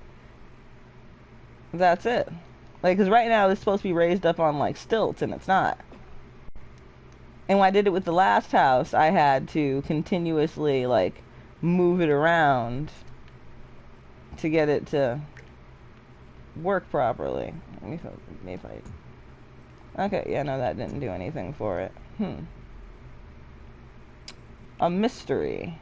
that's it. Like, because right now it's supposed to be raised up on like stilts, and it's not. And when I did it with the last house, I had to continuously like move it around to get it to work properly. Let me if I. Okay, yeah, no, that didn't do anything for it. A mystery.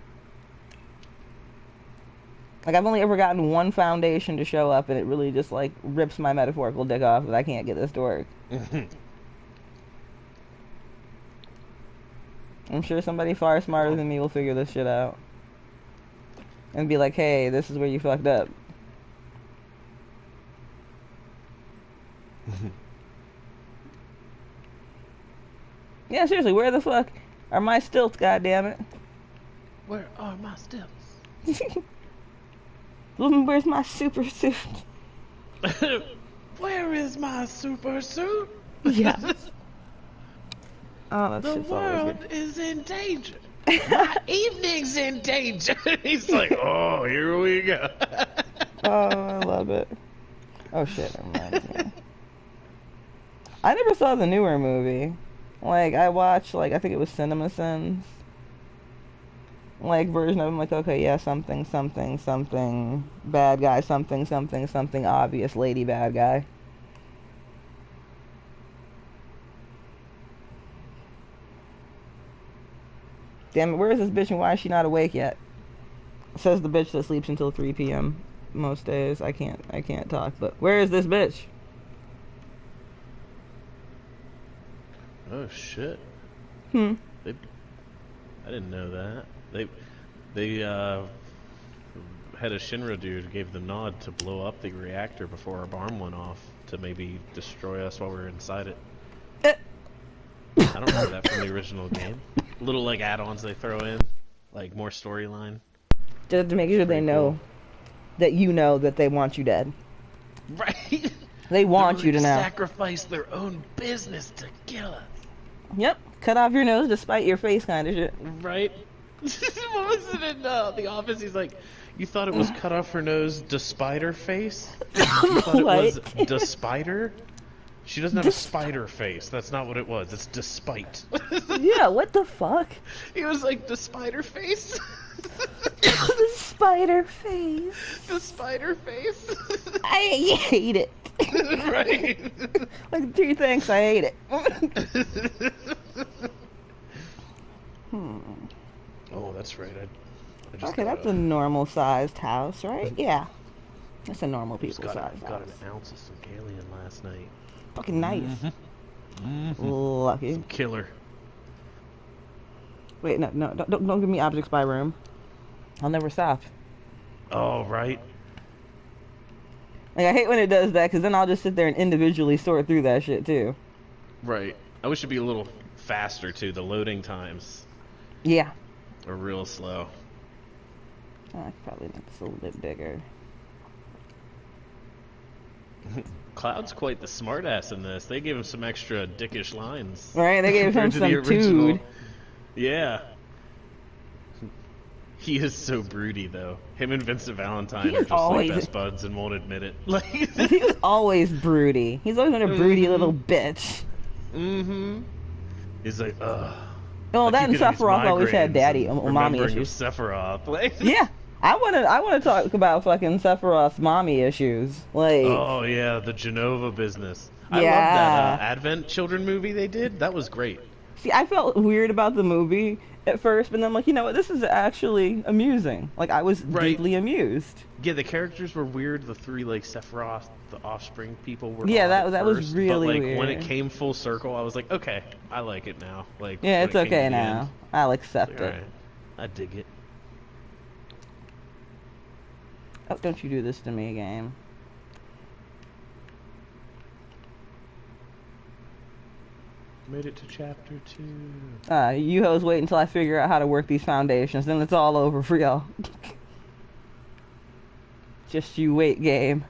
Like, I've only ever gotten one foundation to show up, and it really just, like, rips my metaphorical dick off that I can't get this to work. I'm sure somebody far smarter than me will figure this shit out. And be like, hey, this is where you fucked up. Yeah, seriously, where the fuck are my stilts, goddammit? Where are my stilts? Where's my super suit? Where is my super suit? Yeah. Oh, that's The just always world good. is in danger. My evening's in danger. He's like, oh, here we go. Oh, I love it. Oh shit, never mind. I never saw the newer movie. Like, I watched, like, I think it was CinemaSins. Like, version of him, like, okay, yeah, something, something, something, bad guy, something, something, something, obvious lady bad guy. Damn it, where is this bitch and why is she not awake yet? Says the bitch that sleeps until 3 p.m. most days. I can't talk, but where is this bitch? Oh shit! Hmm. I didn't know that. They had a Shinra dude gave the nod to blow up the reactor before our bomb went off to maybe destroy us while we were inside it. I don't remember that from the original game. Little like add-ons they throw in, like more storyline. Just to make sure they Pretty know cool. that you know that they want you dead. Right. They want you to know. Sacrifice their own business to kill us. Yep. Cut off your nose to spite your face kind of shit. Right? What was it in The Office? He's like, you thought it was cut off her nose despite her face? You thought it was What? the spider? She doesn't have a spider face. That's not what it was. It's despite. Yeah, what the fuck? He was like, the spider face? The spider face. The spider face? I hate it. Right. Like, gee, thanks, I hate it. Oh, that's right. I just Okay, that's a normal sized house, right? Yeah. That's a normal people sized house. got an ounce of some alien last night. Fucking nice. Lucky. Killer. Wait, no, don't give me objects by room. I'll never stop. Oh, right. Like, I hate when it does that, because then I'll just sit there and individually sort through that shit, too. Right. I wish it'd be a little faster, too. The loading times Yeah. are real slow. Oh, I could probably make this a little bit bigger. Cloud's quite the smartass in this. They gave him some extra dickish lines. Right, they gave him compared to the some original. tood. Yeah. He is so broody, though. Him and Vincent Valentine are just always- like best buds and won't admit it. Like, He's always broody. He's always been a broody little bitch. mm-hmm. He's like, ugh. Well, I that keep and getting these Sephiroth always had migraines daddy and or mommy remembering of issues. Sephiroth. Like, Yeah, I wanna talk about fucking Sephiroth's mommy issues. Like, oh yeah, the Genova business. I love Yeah. that Advent Children movie they did. That was great. see, I felt weird about the movie at first, but then I'm like, you know what? This is actually amusing. Like, I was Right. deeply amused. Yeah, the characters were weird. The three like Sephiroth, the offspring people were. Yeah, odd that- at that was first, really but, like, when it weird. came full circle, I was like, okay, I like it now. Like, Yeah, when it's it came to okay the now. end, I'll it's accept like, it. alright, I dig it. Oh, don't you do this to me, game. Made it to chapter 2. You hoes wait until I figure out how to work these foundations, then it's all over for y'all. Just you wait, game.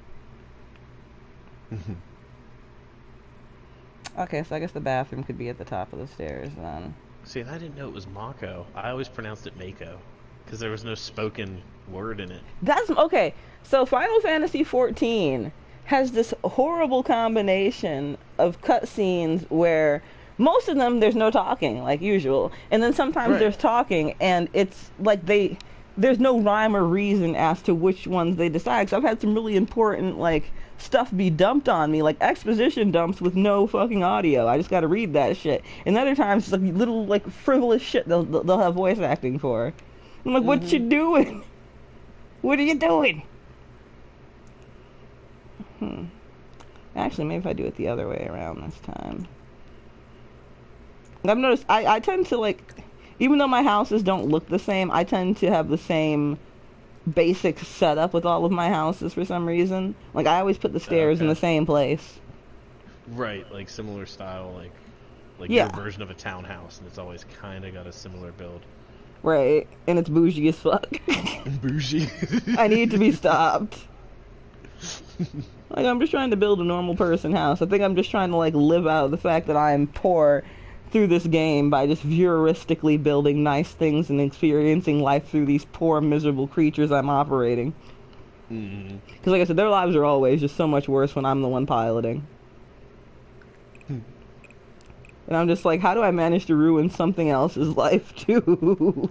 Okay, so I guess the bathroom could be at the top of the stairs then. See, and I didn't know it was Mako. I always pronounced it Mako because there was no spoken word in it. That's okay. So Final Fantasy XIV has this horrible combination of cutscenes where most of them there's no talking like usual, and then sometimes Right. there's talking, and it's like there's no rhyme or reason as to which ones they decide. So I've had some really important like stuff be dumped on me, like exposition dumps with no fucking audio. I just got to read that shit. And other times it's like little like frivolous shit they'll have voice acting for. I'm like, what you doing? What are you doing? Actually, maybe if I do it the other way around this time. I've noticed I tend to like, even though my houses don't look the same, I tend to have the same basic setup with all of my houses for some reason. Like, I always put the stairs in Okay. the same place. Right, like similar style, like Yeah. your version of a townhouse, and it's always kind of got a similar build. Right. And it's bougie as fuck. Bougie. I need to be stopped. Like, I'm just trying to build a normal person house. I think I'm just trying to, like, live out the fact that I am poor through this game by just voyeuristically building nice things and experiencing life through these poor, miserable creatures I'm operating. Mm. Because, like I said, their lives are always just so much worse when I'm the one piloting. And I'm just like, how do I manage to ruin something else's life, too?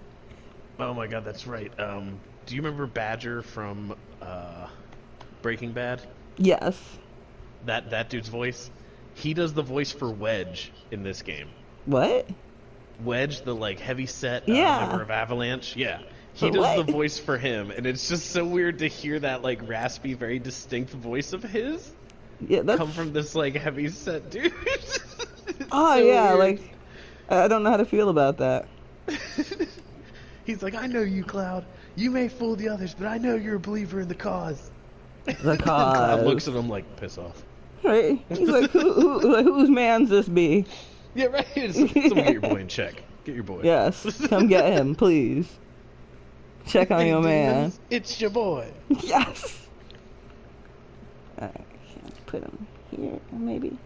Oh my god, that's right. Do you remember Badger from Breaking Bad? Yes. That dude's voice? He does the voice for Wedge in this game. What? Wedge, the like heavy set Yeah. member of Avalanche. Yeah. He For does what? the voice for him, and it's just so weird to hear that like raspy, very distinct voice of his Yeah, that's... come from this like heavy set dude. Oh, so yeah, weird. like... I don't know how to feel about that. He's like, I know you, Cloud. You may fool the others, but I know you're a believer in the cause. The Cloud cause. looks at him like, piss off. Right? He's like, like, whose man's this be? Yeah, right. Someone get your boy in check. Get your boy. Yes, come get him, please. Check on Hey, your man. demons, it's your boy. Yes! I can't put him here, maybe.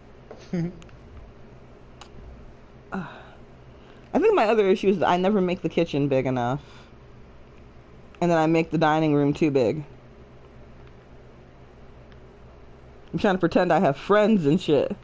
I think my other issue is that I never make the kitchen big enough. And then I make the dining room too big. I'm trying to pretend I have friends and shit.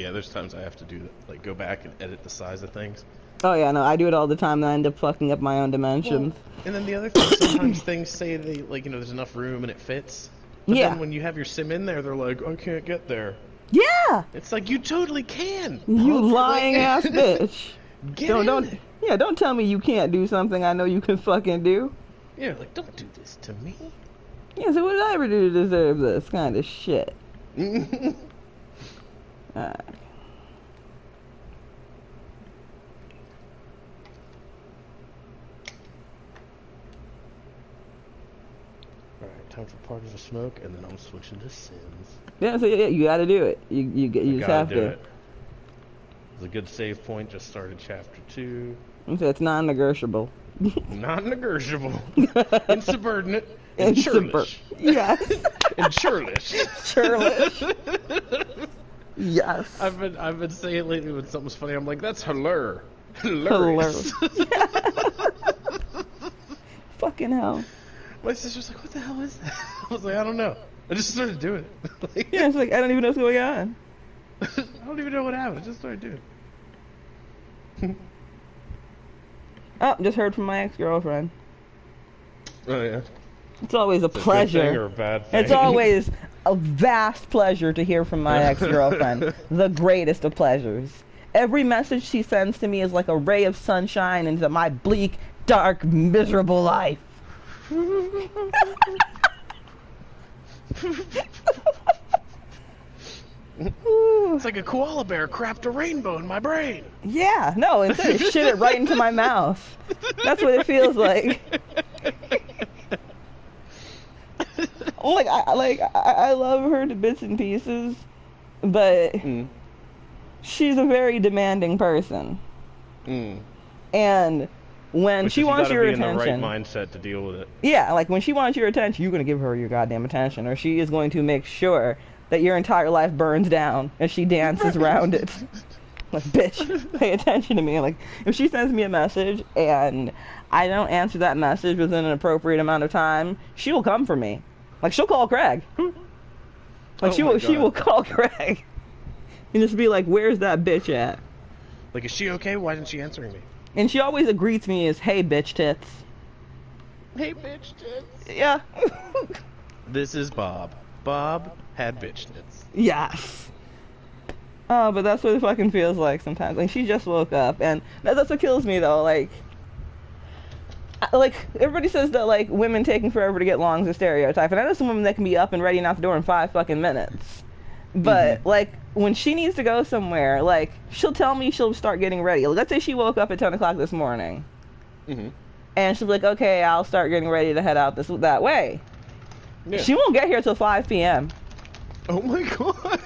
Yeah, there's times I have to do that, like go back and edit the size of things. Oh yeah, no, I do it all the time, and I end up fucking up my own dimensions. Well, and then the other thing, sometimes things say they, like, there's enough room and it fits. But Yeah. then when you have your sim in there, they're like, I can't get there. Yeah. It's like, you totally can. You punk. lying ass bitch. Get Don't in. yeah, don't tell me you can't do something I know you can fucking do. Yeah, like, don't do this to me. Yeah, so what did I ever do to deserve this kind of shit? Alright. Alright, time for Party to Smoke, and then I'm switching to Sims. Yeah, so yeah, you gotta do it. You just Gotta have do to. it. It's a good save point, just started chapter 2. So it's non-negotiable. Non-negotiable. Insubordinate. And churlish. Yes. And churlish. Churlish. Yes. I've been saying lately when something's funny, I'm like, that's hilarious. Hilarious. Fucking hell. My sister's like, what the hell is that? I was like, I don't know. I just started doing it. Like, Yeah, it's like I don't even know what's going on. I don't even know what happened. I just started doing it. Oh, just heard from my ex-girlfriend. Oh, yeah. It's always a It's a good pleasure. thing or a bad thing? It's always a vast pleasure to hear from my ex-girlfriend. The greatest of pleasures. Every message she sends to me is like a ray of sunshine into my bleak, dark, miserable life. It's like a koala bear crapped a rainbow in my brain. Yeah, no, instead of shit it right into my mouth. That's what it feels like. I love her to bits and pieces, but she's a very demanding person. And when she wants your attention, you gotta be in the right mindset to deal with it. yeah, like when she wants your attention, you're gonna give her your goddamn attention, or she is going to make sure that your entire life burns down as she dances around it. Like, bitch, pay attention to me. Like, if she sends me a message and I don't answer that message within an appropriate amount of time, she will come for me. Like, she'll call Craig. Like, she will call Craig and just be like, "Where's that bitch at?" Like, is she okay? Why isn't she answering me? And she always greets me as, "Hey, bitch tits." Hey, bitch tits. Yeah. This is Bob. Bob had bitch tits. Yes. Oh, but that's what it fucking feels like sometimes. Like, she just woke up, and that's what kills me, though. Like, everybody says that, like, women taking forever to get along is a stereotype, and I know some women that can be up and ready and out the door in 5 fucking minutes. But, like, when she needs to go somewhere, like, she'll tell me she'll start getting ready. Let's say she woke up at 10 o'clock this morning, and she'll be like, okay, I'll start getting ready to head out that way. Yeah. She won't get here till 5 p.m. Oh my god.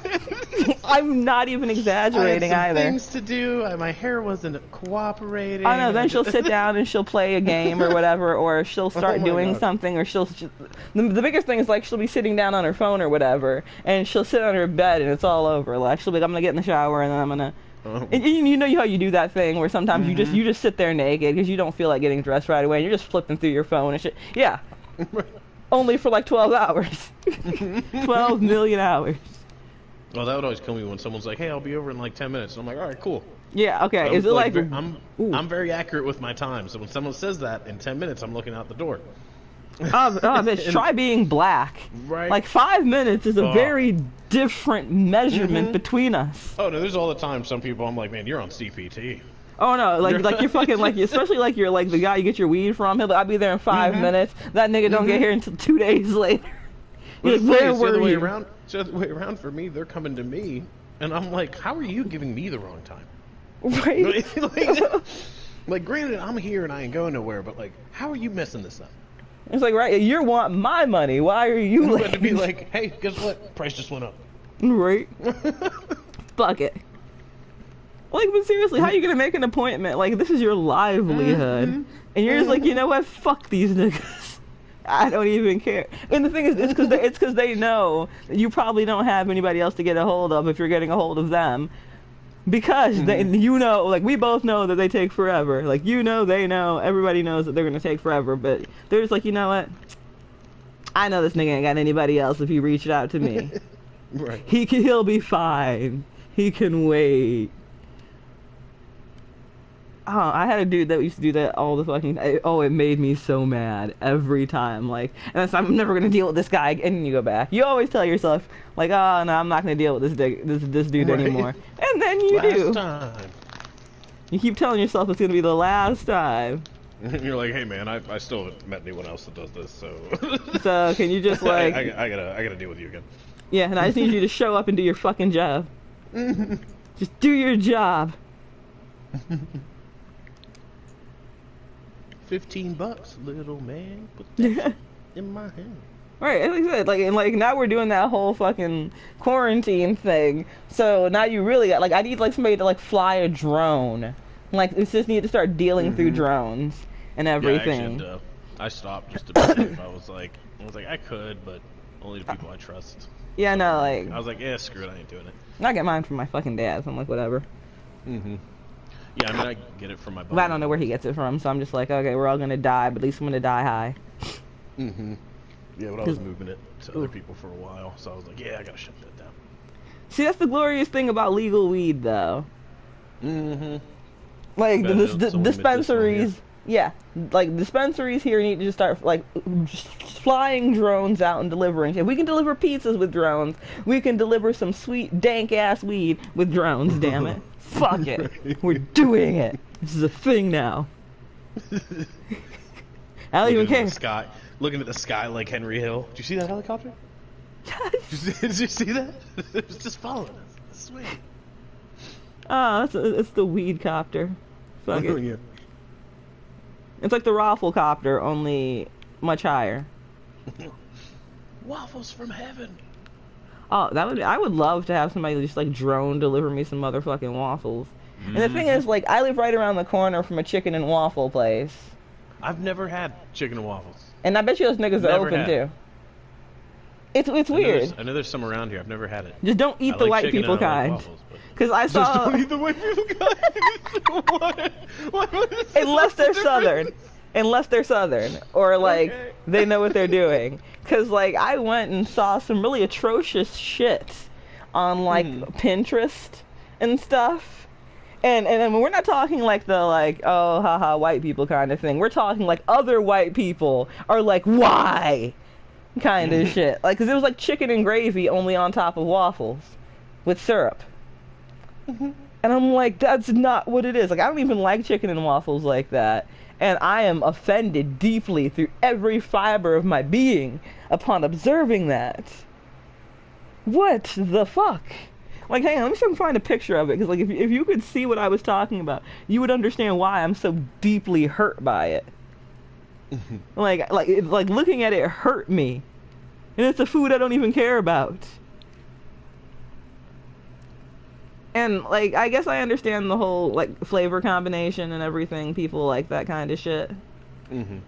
I'm not even exaggerating I had some either. things to do. My hair wasn't cooperating. I know. Then she'll sit down and she'll play a game or whatever, or she'll start my doing God. something, or the biggest thing is, like, she'll be sitting down on her phone or whatever, and she'll sit on her bed and it's all over. Like, she'll be like, I'm gonna get in the shower and then I'm gonna. And you know how you do that thing where sometimes you just sit there naked because you don't feel like getting dressed right away, and you're just flipping through your phone and shit. Yeah. Only for like 12 hours. 12 million hours. Well, that would always kill me when someone's like, "Hey, I'll be over in like 10 minutes." And I'm like, "All right, cool." Yeah. Okay. Is it like? I'm very accurate with my time, so when someone says that in 10 minutes, I'm looking out the door. Oh, bitch, try being black. Right. Like 5 minutes is a very different measurement between us. Oh no, there's all the time. Some people, I'm like, "Man, you're on CPT." Oh no, like you're fucking like, especially like you're like the guy you get your weed from. He'll be, I'll be there in 5 minutes. That nigga don't get here until 2 days later. But You're it's like, funny, where it's the other were way you? around. It's the other way around for me. They're coming to me, and I'm like, "How are you giving me the wrong time?" Right? Like, granted, I'm here and I ain't going nowhere, but like, how are you messing this up? It's like, right, you want my money. Why are you But late? to be like, "Hey, guess what? Price just went up." Right? Fuck it. Like, but seriously, how are you gonna make an appointment? Like, this is your livelihood, and you're just like, you know what? Fuck these niggas. I don't even care. And the thing is, it's because they know that you probably don't have anybody else to get a hold of if you're getting a hold of them, because they, you know, like, we both know that they take forever. Like, you know, they know, everybody knows that they're gonna take forever, but they're just like, you know what? I know this nigga ain't got anybody else if he reached out to me. Right. He'll be fine. He can wait. Oh, I had a dude that used to do that all the fucking. It made me so mad every time. Like, and I'm never gonna deal with this guy. And then you go back. You always tell yourself, like, oh no, I'm not gonna deal with this dude Right. anymore. And then you do. Last time. You keep telling yourself it's gonna be the last time. You're like, hey man, I still haven't met anyone else that does this, so. So can you just like? I gotta deal with you again. Yeah, and I just need you to show up and do your fucking job. Just do your job. $15, little man. Put that in my hand. Right, like I said, like now we're doing that whole fucking quarantine thing. So now you really got I need like somebody to like fly a drone. Like it's just need to start dealing through drones and everything. Yeah, I stopped just a bit. I was like I could, but only to people I trust. Yeah, no, like I was like, yeah, screw it, I ain't doing it. I get mine from my fucking dad, so I'm like whatever. Yeah, I mean, I get it from my buddy. But I don't know where he gets it from, so I'm just like, okay, we're all gonna die, but at least I'm gonna die high. Yeah, but I was moving it to other people for a while, so I was like, yeah, I gotta shut that down. See, that's the glorious thing about legal weed, though. Like the dispensaries, yeah, like dispensaries here need to just start like just flying drones out and delivering. If we can deliver pizzas with drones, we can deliver some sweet dank ass weed with drones. Damn it, fuck it, we're doing it. This is a thing now. I don't even care. Looking at the sky like Henry Hill. Did you see that helicopter? Did you see that? It was just following us. It's sweet. Oh, it's the weed copter. Fuck it. Yeah. It's like the raffle copter, only much higher. Waffles from heaven. Oh, I would love to have somebody just like drone deliver me some motherfucking waffles. And the thing is, like, I live right around the corner from a chicken and waffle place. I've never had chicken and waffles. And I bet you those niggas are open too. It's weird. I know there's some around here. I've never had it. Just don't eat the white people kind. Because I saw. Just don't eat the white people kind. Unless they're southern. Unless they're southern, or like they know what they're doing. Because like I went and saw some really atrocious shit on like Pinterest and stuff. And we're not talking like the like, oh haha white people kind of thing. We're talking like other white people are like, why kind of shit. Like, because it was like chicken and gravy only on top of waffles with syrup. And I'm like, that's not what it is. Like, I don't even like chicken and waffles like that. And I am offended deeply through every fiber of my being upon observing that. What the fuck? Like, hang on, let me see if I can find a picture of it. Because, like, if you could see what I was talking about, you would understand why I'm so deeply hurt by it. like looking at it hurt me. And it's a food I don't even care about. And, like, I guess I understand the whole, like, flavor combination and everything. People like that kind of shit.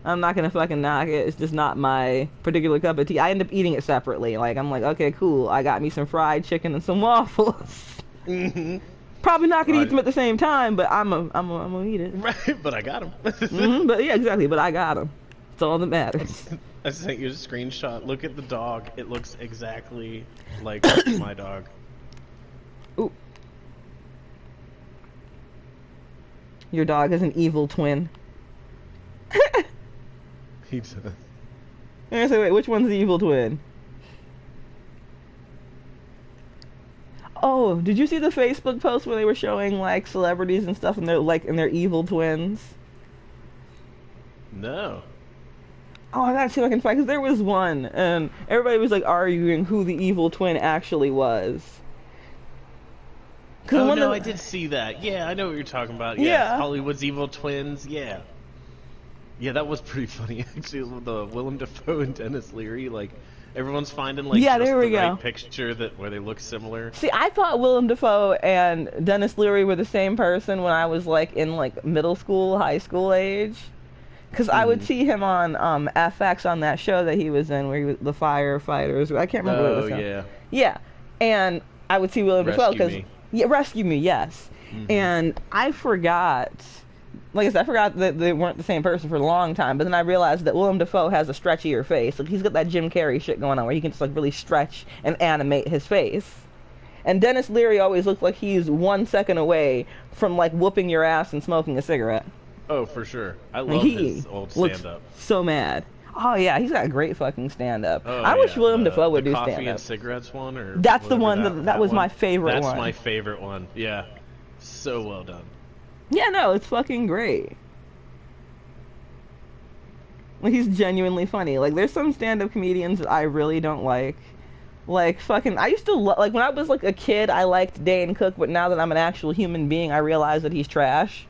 I'm not gonna fucking knock it. It's just not my particular cup of tea. I end up eating it separately. Like, I'm like, okay, cool. I got me some fried chicken and some waffles. Probably not gonna eat them at the same time, but I'm gonna eat it. Right, but I got them. But yeah, exactly. But I got them. It's all that matters. I sent you a screenshot. Look at the dog. It looks exactly like my dog. Ooh. Your dog is an evil twin. He does. I'm gonna say, wait, which one's the evil twin? Oh, did you see the Facebook post where they were showing like celebrities and stuff, and they're like, and they're evil twins? No. Oh, I gotta see if I can find, because there was one, and everybody was like arguing who the evil twin actually was. Oh no, I did see that. Yeah, I know what you're talking about. Yeah. Hollywood's evil twins. Yeah. Yeah, that was pretty funny actually. The Willem Dafoe and Dennis Leary, like everyone's finding like just there we the go. right picture that where they look similar. See, I thought Willem Dafoe and Dennis Leary were the same person when I was like in like middle school, high school age. Because I would see him on FX on that show that he was in where he was the firefighters. I can't remember what it was called. Yeah. Yeah, and I would see Willem Dafoe because Rescue Me, yes. And I forgot. Like I said, I forgot that they weren't the same person for a long time, but then I realized that Willem Dafoe has a stretchier face. Like, he's got that Jim Carrey shit going on where he can just, like, really stretch and animate his face. And Dennis Leary always looks like he's 1 second away from like whooping your ass and smoking a cigarette. Oh, for sure. I Like, love he his old looks stand-up. so mad. Oh yeah, he's got a great fucking stand-up. Oh, I wish yeah, William Dafoe would the do coffee stand-up. and cigarettes one, or That's the whatever one that was my favorite That's one. my favorite one. Yeah, so well done. Yeah, no, it's fucking great. Like, he's genuinely funny. Like, there's some stand-up comedians that I really don't like. Like, fucking, I used to, like, when I was, like, a kid, I liked Dane Cook, but now that I'm an actual human being, I realize that he's trash.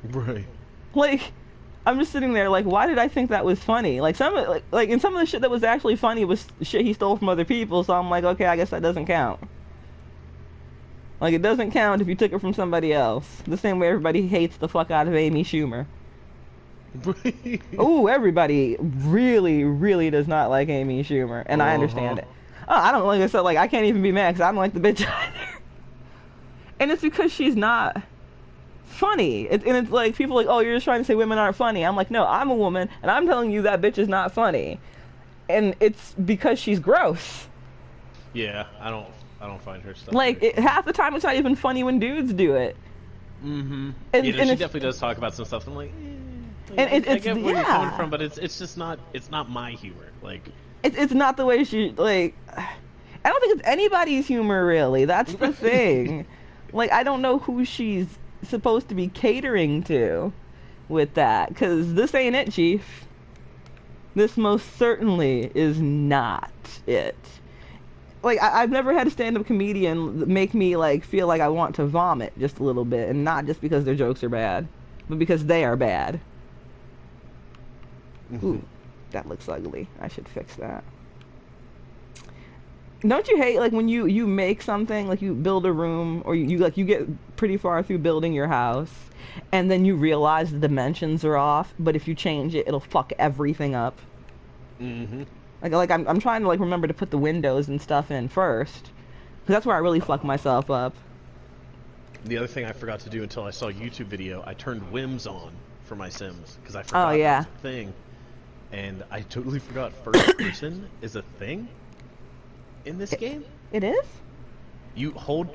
Right. Like, I'm just sitting there, like, why did I think that was funny? Like, some of, like, and some of the shit that was actually funny was shit he stole from other people, so I'm like, okay, I guess that doesn't count. Like, it doesn't count if you took it from somebody else. The same way everybody hates the fuck out of Amy Schumer. Ooh, everybody really, really does not like Amy Schumer, and I understand it. Oh, I don't like I said, like, I can't even be mad because I don't like the bitch either. And it's because she's not funny. And it's like, people are like, oh, you're just trying to say women aren't funny. I'm like, no, I'm a woman, and I'm telling you that bitch is not funny. And it's because she's gross. Yeah, I don't find her stuff. Like, half the time it's not even funny when dudes do it. Mm-hmm. And, Yeah, and she it's, definitely does talk about some stuff. I'm like, and I it's get where you're yeah. coming from, but it's just not my humor. Like, It's not the way she, like, I don't think it's anybody's humor, really. That's the thing. Like, I don't know who she's supposed to be catering to with that, because this ain't it, Chief. This most certainly is not it. Like, I've never had a stand-up comedian make me, like, feel like I want to vomit just a little bit, and not just because their jokes are bad, but because they are bad. Ooh, that looks ugly. I should fix that. Don't you hate, like, when you make something, like, you build a room, or you get pretty far through building your house, and then you realize the dimensions are off, but if you change it, it'll fuck everything up? mm-hmm. Like I'm trying to, like, remember to put the windows and stuff in first, because that's where I really fuck myself up. The other thing I forgot to do until I saw a YouTube video, I turned Wims on for my Sims, because I forgot Oh, yeah. that was a thing. And I totally forgot first person is a thing in this game. It is? You hold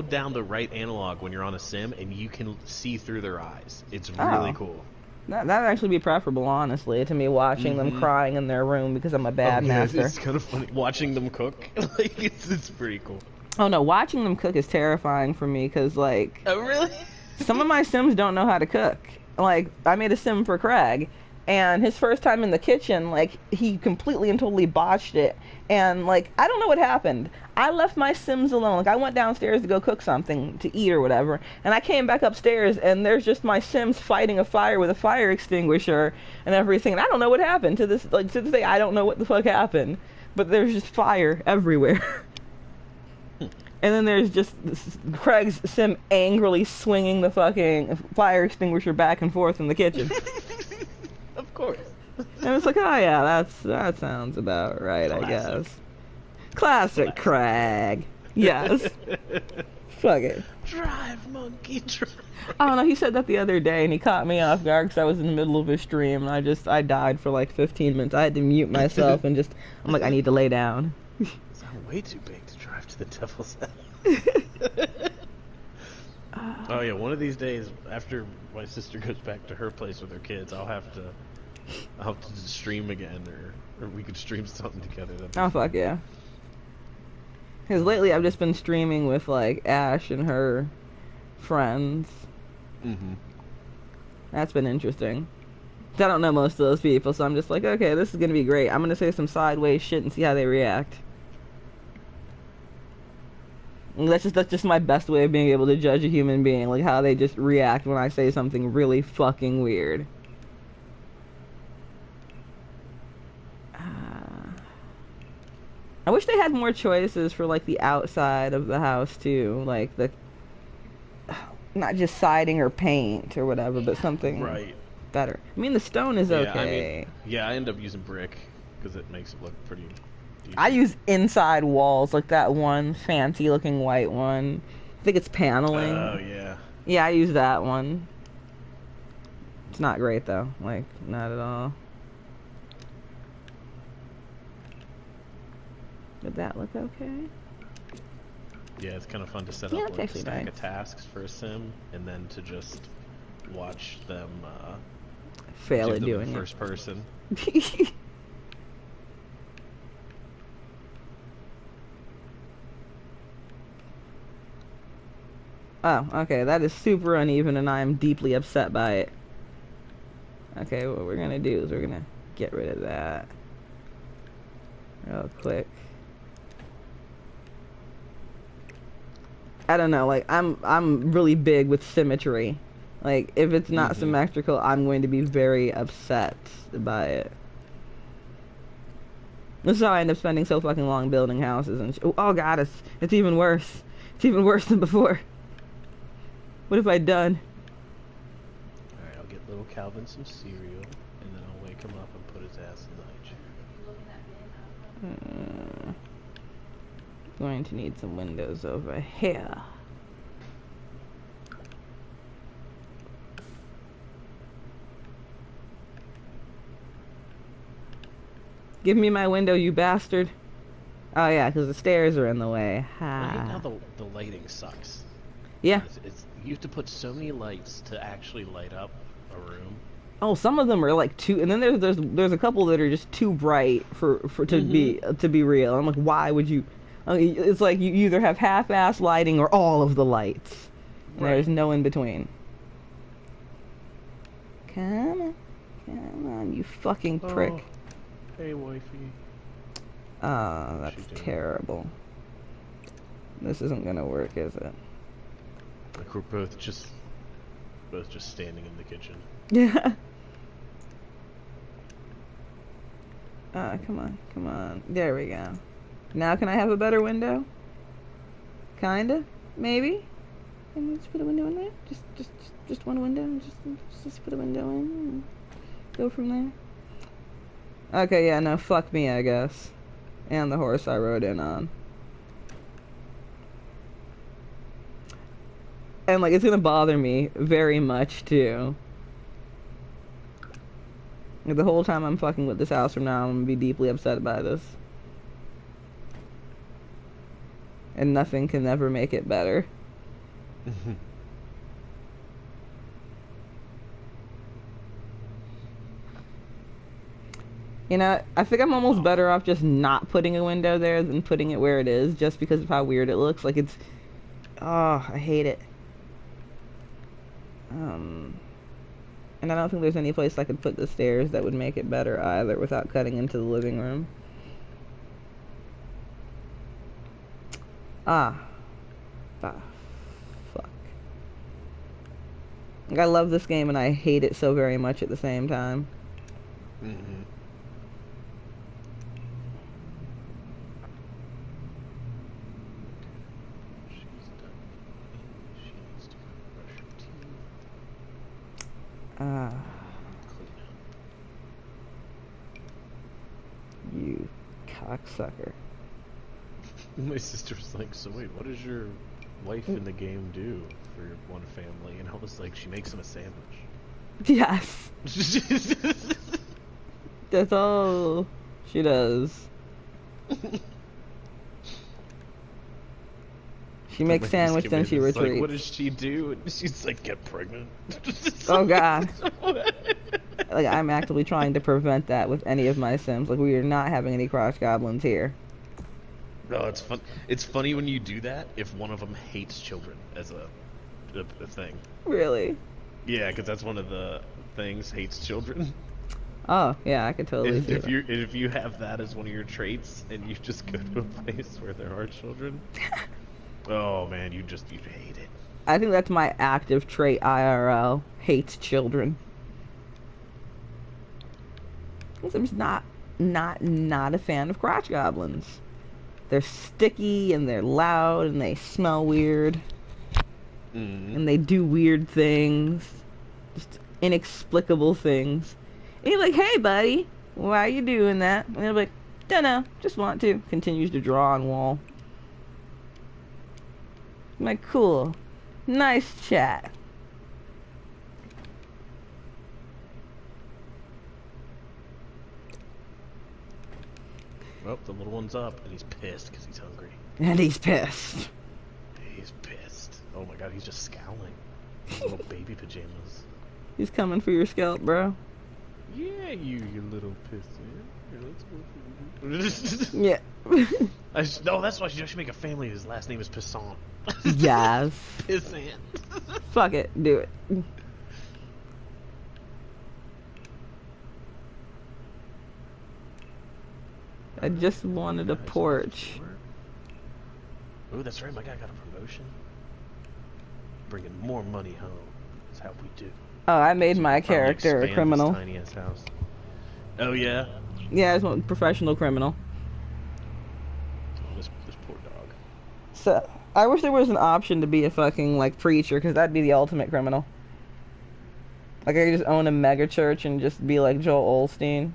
down the right analog when you're on a sim, and you can see through their eyes. It's really cool. That'd actually be preferable, honestly, to me watching them crying in their room because I'm a bad master. It's kind of funny watching them cook. Like, it's pretty cool. Oh no, watching them cook is terrifying for me because, like, Oh really? some of my Sims don't know how to cook. Like, I made a Sim for Craig, and his first time in the kitchen, like, he completely and totally botched it. And, like, I don't know what happened. I left my Sims alone. Like, I went downstairs to go cook something to eat or whatever, and I came back upstairs, and there's just my Sims fighting a fire with a fire extinguisher and everything. And I don't know what happened to this. Like, to this day, I don't know what the fuck happened. But there's just fire everywhere. And then there's just Craig's Sim angrily swinging the fucking fire extinguisher back and forth in the kitchen. Of course. And it's like, oh yeah, that sounds about right, I guess. Classic Craig. Yes. Fuck it. Drive, monkey, drive. Oh no, he said that the other day, and he caught me off guard because I was in the middle of a stream, and I died for like 15 minutes. I had to mute myself and I'm like, I need to lay down. Sound way too big to drive to the devil's house. Oh yeah, one of these days after my sister goes back to her place with her kids, I'll have to stream again, or we could stream something together. Oh fuck yeah. Because lately I've just been streaming with, like, Ash and her friends. Mm-hmm. That's been interesting. I don't know most of those people, so I'm just like, okay, this is gonna be great. I'm gonna say some sideways shit and see how they react. And that's just my best way of being able to judge a human being, like how they just react when I say something really fucking weird. I wish they had more choices for, like, the outside of the house too, like not just siding or paint or whatever, but something better. I mean, the stone is okay. I end up using brick because it makes it look pretty decent. I use inside walls, like that one fancy looking white one. I think it's paneling. Oh yeah. Yeah, I use that one. It's not great though, like, not at all. Did that look okay? Yeah, it's kind of fun to set Yeah, up that's like a actually stack nice. of tasks for a sim, and then to just watch them Fail do at them in doing first person. it. Oh, okay, that is super uneven and I am deeply upset by it. Okay, what we're gonna do is we're gonna get rid of that real quick. I don't know, like I'm really big with symmetry. Like if it's not symmetrical, I'm going to be very upset by it. This is how I end up spending so fucking long building houses and oh god, it's even worse. It's even worse than before. What have I done? Alright, I'll get little Calvin some cereal, and then I'll wake him up and put his ass in the night. Going to need some windows over here. Give me my window, you bastard. Oh yeah, because the stairs are in the way. I hate Ha. how the lighting sucks. Yeah. You have to put so many lights to actually light up a room. Oh, some of them are like too, and then there's a couple that are just too bright for to be real. I'm like, why would you? I mean, it's like you either have half-ass lighting or all of the lights. And Right. there's no in between. Come on, you fucking prick. Oh, hey, wifey. Ah, that's terrible. This isn't gonna work, is it? Like we're both just standing in the kitchen. Yeah. Ah, come on. There we go. Now can I have a better window? Kinda, maybe. Can we just put a window in there? Just one window. Just put a window in. And go from there. Okay, yeah, no, fuck me, I guess. And the horse I rode in on. And like, it's gonna bother me very much too. Like, the whole time I'm fucking with this house from now, I'm gonna be deeply upset by this. And nothing can ever make it better. You know, I think I'm almost better off just not putting a window there than putting it where it is, just because of how weird it looks. Like it's, oh, I hate it. And I don't think there's any place I could put the stairs that would make it better either without cutting into the living room. Fuck. Like, I love this game and I hate it so very much at the same time. You cocksucker. My sister's like, so wait, what does your wife in the game do for your one family? And I was like, she makes them a sandwich. Yes. That's all she does. She makes sandwich, then she retreats. Like, what does she do? And she's like, get pregnant. Oh god. Like, I'm actively trying to prevent that with any of my Sims. Like, we are not having any crotch goblins here. No, it's fun. It's funny when you do that if one of them hates children as a thing. Really? Yeah, because that's one of the things, hates children. Oh, yeah, I could totally see that. If you have that as one of your traits and you just go to a place where there are children, oh man, you hate it. I think that's my active trait IRL. Hates children. I'm just not a fan of crotch goblins. They're sticky and they're loud and they smell weird. And they do weird things. Just inexplicable things. And you're like, hey buddy, why are you doing that? And they're like, dunno, just want to. Continues to draw on wall. I'm like, cool. Nice chat. Well, the little one's up and he's pissed because he's hungry. And he's pissed. He's pissed. Oh my god, he's just scowling. Little baby pajamas. He's coming for your scalp, bro. Yeah, you little pissed. Here, let's go. Yeah. No, that's why she should make a family. His last name is Pissant. Yes. Pissant. Fuck it, do it. I just wanted a porch. Oh, that's right, my guy got a promotion. Bringing more money home. That's how we do. Oh, I made my Probably character a expand criminal. his tiny ass house. Oh yeah. Yeah, I just want a professional criminal. Oh, this poor dog. So, I wish there was an option to be a fucking, like, preacher, because that'd be the ultimate criminal. Like, I could just own a mega church and just be like Joel Osteen.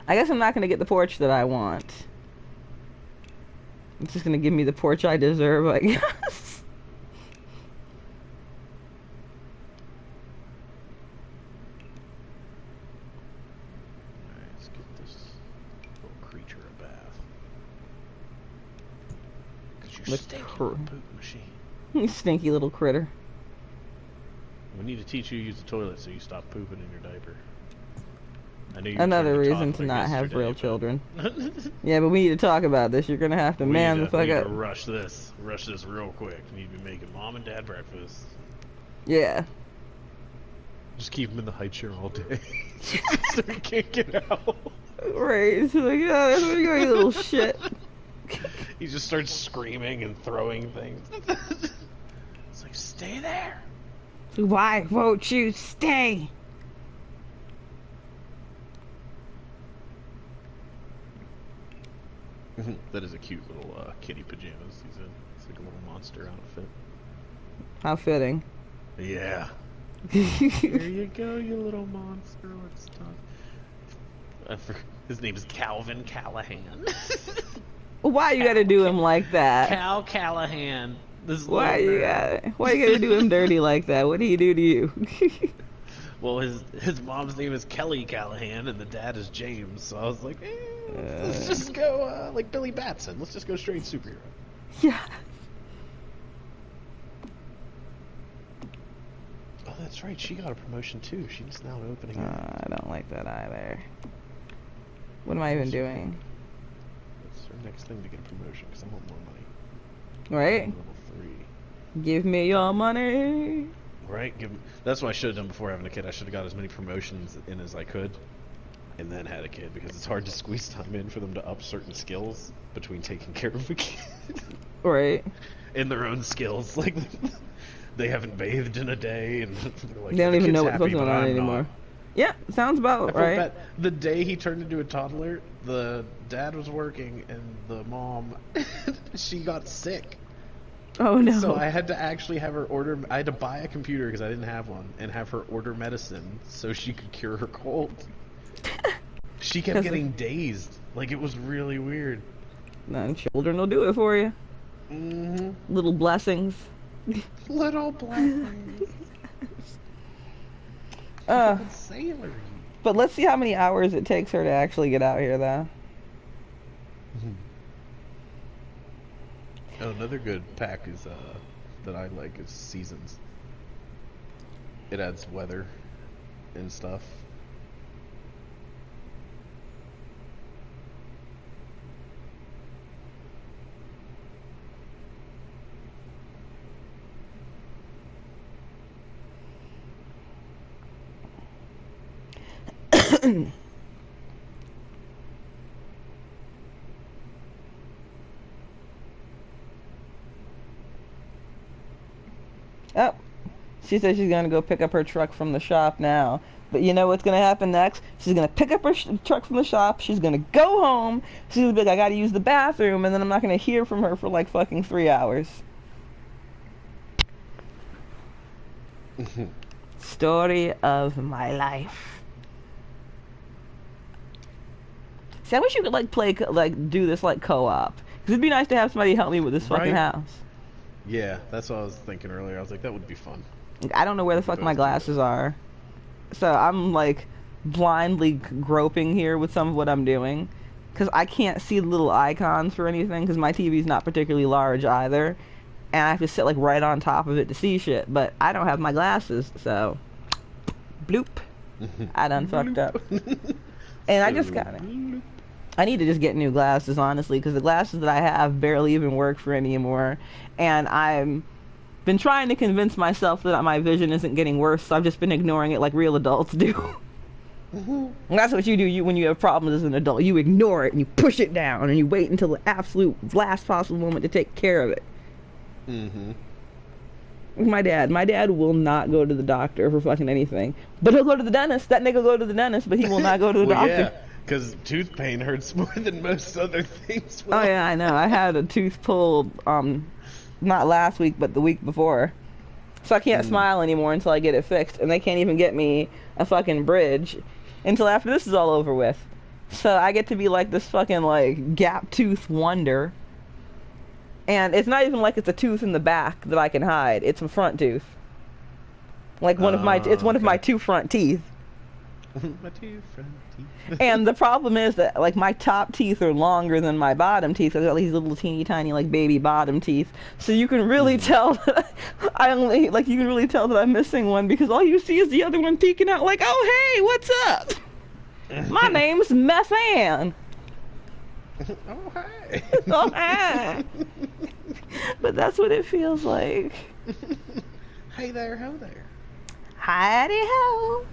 I guess I'm not going to get the porch that I want. It's just going to give me the porch I deserve, I guess. Alright, let's get this little creature a bath. Cause you stinky little poop machine. You stinky little critter. We need to teach you to use the toilet so you stop pooping in your diaper. I know you Another tried to reason talk to like not have yesterday, real but- children. Yeah, but we need to talk about this. You're gonna have to man the fuck we need up. to rush this real quick. We need to be making mom and dad breakfast. Yeah. Just keep him in the high chair all day, so he can't get out. Right. It's like, oh, that's where you go, you little shit. He just starts screaming and throwing things. It's like, stay there. Why won't you stay? That is a cute little kitty pajamas he's in. It's like a little monster outfit. How fitting. Yeah. Here you go, you little monster. Let's talk. His name is Calvin Callahan. Why you gotta do him like that? Cal Callahan. This Why little you gotta do him dirty like that? What did he do to you? Well, his mom's name is Kelly Callahan, and the dad is James. So I was like, let's just go like Billy Batson. Let's just go straight superhero. Yeah. Oh, that's right. She got a promotion too. She's now opening. I don't like that either. What am I even doing? That's her next thing to get a promotion because I want more money. Right? Level 3. Give me your money. Right? That's what I should have done before having a kid. I should have got as many promotions in as I could, and then had a kid, because it's hard to squeeze time in for them to up certain skills between taking care of a kid. Right. In their own skills, like they haven't bathed in a day, and they're like, They don't "The even kid's know what's happy, going but on I'm anymore. not." Yeah, sounds I about felt right. bad. The day he turned into a toddler, the dad was working, and the mom, she got sick. Oh no. So I had to actually have her order. I had to buy a computer because I didn't have one, and have her order medicine so she could cure her cold. She kept getting dazed. Like, it was really weird. None children will do it for you. Mm-hmm. Little blessings. Little blessings. Sailor. But let's see how many hours it takes her to actually get out here, though. Oh, another good pack is that I like is Seasons. It adds weather and stuff. Oh, she said she's gonna go pick up her truck from the shop now. But you know what's gonna happen next? She's gonna pick up her truck from the shop. She's gonna go home. She's gonna be like, I gotta use the bathroom, and then I'm not gonna hear from her for like fucking 3 hours. Story of my life. See, I wish you could like do this like co-op. Cause it'd be nice to have somebody help me with this fucking Right? house. Yeah, that's what I was thinking earlier. I was like, that would be fun. I don't know where the fuck my glasses are. So I'm like blindly groping here with some of what I'm doing, because I can't see the little icons for anything, because my TV's not particularly large either, and I have to sit like right on top of it to see shit, but I don't have my glasses, so bloop. I done fucked up. And I just I need to just get new glasses, honestly, because the glasses that I have barely even work for anymore, and I've been trying to convince myself that my vision isn't getting worse, so I've just been ignoring it like real adults do. And that's what you do when you have problems as an adult. You ignore it and you push it down and you wait until the absolute last possible moment to take care of it. My dad will not go to the doctor for fucking anything, but he'll go to the dentist. That nigga will go to the dentist, but he will not go to the doctor. Yeah, because tooth pain hurts more than most other things. Oh yeah, I know. I had a tooth pulled, not last week, but the week before. So I can't smile anymore until I get it fixed, and they can't even get me a fucking bridge until after this is all over with. So I get to be like this fucking like gap tooth wonder. And it's not even like it's a tooth in the back that I can hide. It's a front tooth. Like one of my two front teeth. My two front teeth. And the problem is that like my top teeth are longer than my bottom teeth. I've got these little teeny tiny like baby bottom teeth. So you can really tell that you can really tell that I'm missing one, because all you see is the other one peeking out like, "Oh hey, what's up? My name's Methan." Oh hi. Oh hi. But that's what it feels like. Hey there, ho there. Howdy ho.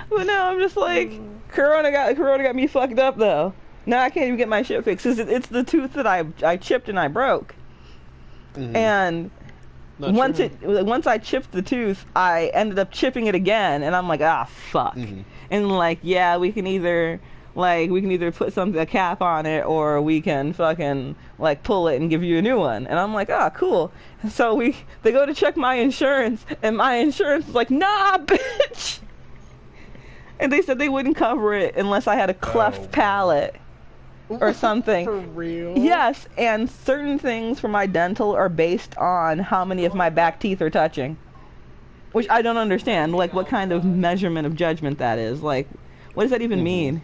But now I'm just like, Corona got me fucked up though. Now I can't even get my shit fixed. It's the tooth that I chipped and I broke. And once I chipped the tooth, I ended up chipping it again, and I'm like, fuck. And like, yeah, we can either put a cap on it, or we can fucking like pull it and give you a new one. And I'm like, cool. And so they go to check my insurance, and my insurance is like, nah, bitch. And they said they wouldn't cover it unless I had a cleft palate or something. For real? Yes, and certain things for my dental are based on how many of my back teeth are touching, which I don't understand. Like, what kind of measurement of judgment that is? Like, what does that even mean?